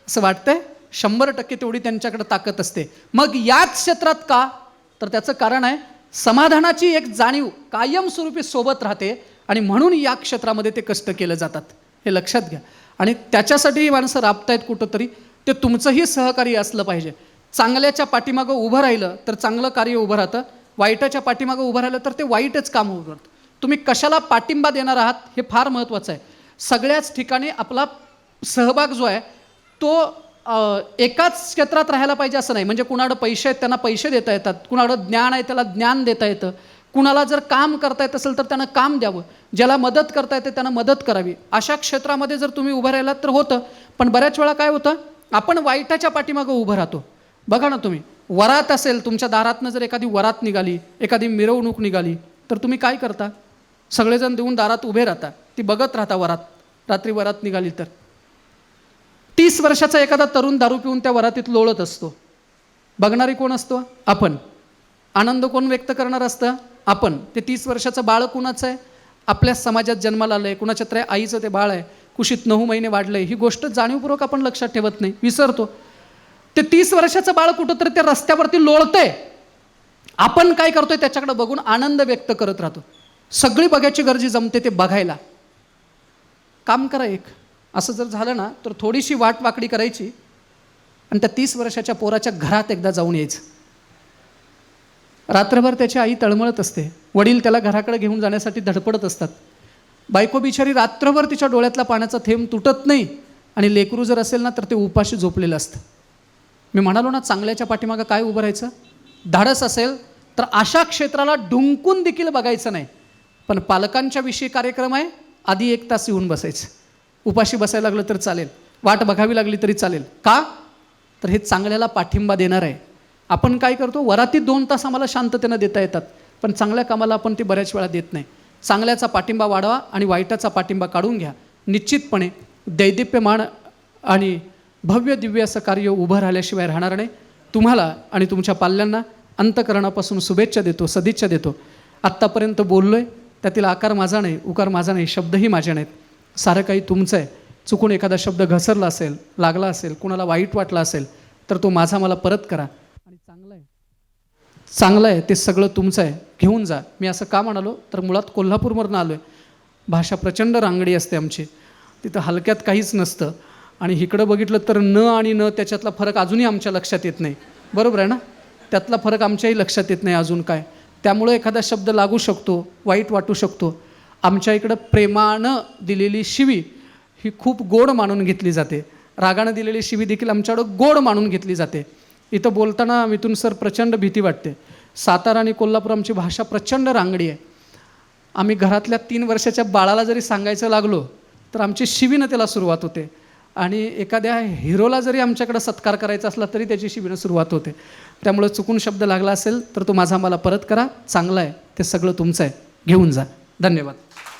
[SPEAKER 1] असं वाटतंय? 100% तेवढी त्यांच्याकडे ताकद असते. मग याच क्षेत्रात का, तर त्याचं कारण आहे समाधानाची एक जाणीव कायमस्वरूपी सोबत राहते आणि म्हणून या क्षेत्रामध्ये ते कष्ट केले जातात, हे लक्षात घ्या. आणि त्याच्यासाठी ही माणसं राबतायत कुठंतरी, ते तुमचंही सहकार्य असलं पाहिजे. चांगल्याच्या पाठीमागं उभं राहिलं तर चांगलं कार्य उभं राहतं, वाईटाच्या पाठीमागं उभं राहिलं तर ते वाईटच काम उभं राहतं. तुम्ही कशाला पाठिंबा देणार आहात हे फार महत्त्वाचं आहे. सगळ्याच ठिकाणी आपला सहभाग जो आहे तो एकाच क्षेत्रात राहायला पाहिजे असं नाही. म्हणजे कुणाकडं पैसे आहेत त्यांना पैसे देता येतात, कुणाकडं ज्ञान आहे त्याला ज्ञान देता येतं, कुणाला जर काम करता येत असेल तर त्यांना काम द्यावं, ज्याला मदत करता येते त्यांना मदत करावी. अशा क्षेत्रामध्ये जर तुम्ही उभं राहिलात तर होतं. पण बऱ्याच वेळा काय होतं, आपण वाईटाच्या पाठीमागं उभं राहतो. बघा ना, तुम्ही वरात असेल, तुमच्या दारातनं जर एखादी वरात निघाली, एखादी मिरवणूक निघाली, तर तुम्ही काय करता? सगळेजण देऊन दारात उभे राहता, ती बघत राहता वरात. रात्री वरात निघाली तर 30 वर्षाचा एखादा तरुण दारू पिऊन त्या वरातीत लोळत असतो. बघणारी कोण असतो? आपण. आनंद कोण व्यक्त करणार असतं? आपण. ते 30 वर्षाचं बाळ कुणाचं आहे? आपल्या समाजात जन्माला आलं आहे, कुणाच्या तरी आईचं ते बाळ आहे, कुशीत 9 महिने वाढलं आहे. ही गोष्ट जाणीवपूर्वक आपण लक्षात ठेवत नाही, विसरतो. ते 30 वर्षाचं बाळ कुठंतरी त्या रस्त्यावरती लोळतंय, आपण काय करतोय त्याच्याकडे बघून आनंद व्यक्त करत राहतो. सगळी बघायची गरज जमते ते बघायला. काम करा एक, असं जर झालं ना तर थोडीशी वाट वाकडी करायची आणि त्या 30 वर्षाच्या पोराच्या घरात एकदा जाऊन यायचं. रात्रभर त्याची आई तळमळत असते, वडील त्याला घराकडे घेऊन जाण्यासाठी धडपडत असतात. बायको बिचारी रात्रभर तिच्या डोळ्यातला पाण्याचा थेंब तुटत नाही आणि लेकरू जर असेल ना तर ते उपाशी झोपलेलं असतं. मी म्हणालो ना, चांगल्याच्या पाठीमागं काय उभं राहायचं? धाडस असेल तर अशा क्षेत्राला डुंकून देखील बघायचं नाही. पण पालकांच्या विषयी कार्यक्रम आहे, आधी 1 तास येऊन बसायचं. उपाशी बसायला लागलं तर चालेल, वाट बघावी लागली तरी चालेल. का? तर हे चांगल्याला पाठिंबा देणार आहे. आपण काय करतो, वरातीत 2 तास आम्हाला शांततेनं देता येतात, पण चांगल्या कामाला आपण ते बऱ्याच वेळा देत नाही. चांगल्याचा पाठिंबा वाढवा आणि वाईटाचा पाठिंबा काढून घ्या. निश्चितपणे दैदिप्यमान आणि भव्य दिव्य असं कार्य उभं राहिल्याशिवाय राहणार नाही. तुम्हाला आणि तुमच्या पाल्यांना अंतकरणापासून शुभेच्छा देतो, सदिच्छा देतो. आत्तापर्यंत बोललो आहे त्यातील आकार माझा नाही, उकार माझा नाही, शब्दही माझे नाहीत, सारं काही तुमचं आहे. चुकून एखादा शब्द घसरला असेल, लागला असेल, कुणाला वाईट वाटला असेल तर तो माझा मला परत करा. आणि चांगलं आहे ते सगळं तुमचं आहे, घेऊन जा. मी असं का म्हणालो तर मुळात कोल्हापूरवरून आलो आहे. भाषा प्रचंड रांगडी असते आमची, तिथं हलक्यात काहीच नसतं. आणि इकडं बघितलं तर न आणि न त्याच्यातला फरक अजूनही आमच्या लक्षात येत नाही. बरोबर आहे ना? त्यातला फरक आमच्याही लक्षात येत नाही अजून काय. त्यामुळे एखादा शब्द लागू शकतो, वाईट वाटू शकतो. आमच्या इकडं प्रेमानं दिलेली शिवी ही खूप गोड मानून घेतली जाते, रागानं दिलेली शिवी देखील आमच्याकडं गोड मानून घेतली जाते. इथं बोलताना मिथून सर प्रचंड भीती वाटते. सातारा आणि कोल्हापूर आमची भाषा प्रचंड रांगडी आहे. आम्ही घरातल्या 3 वर्षाच्या बाळाला जरी सांगायचं लागलो तर आमची शिवीनं त्याला सुरुवात होते. आणि एखाद्या हिरोला जरी आमच्याकडे सत्कार करायचा असला तरी त्याची शिवीनं सुरुवात होते. त्यामुळे चुकून शब्द लागला असेल तर तो माझा मला परत करा. चांगला आहे ते सगळं तुमचं आहे, घेऊन जा. धन्यवाद.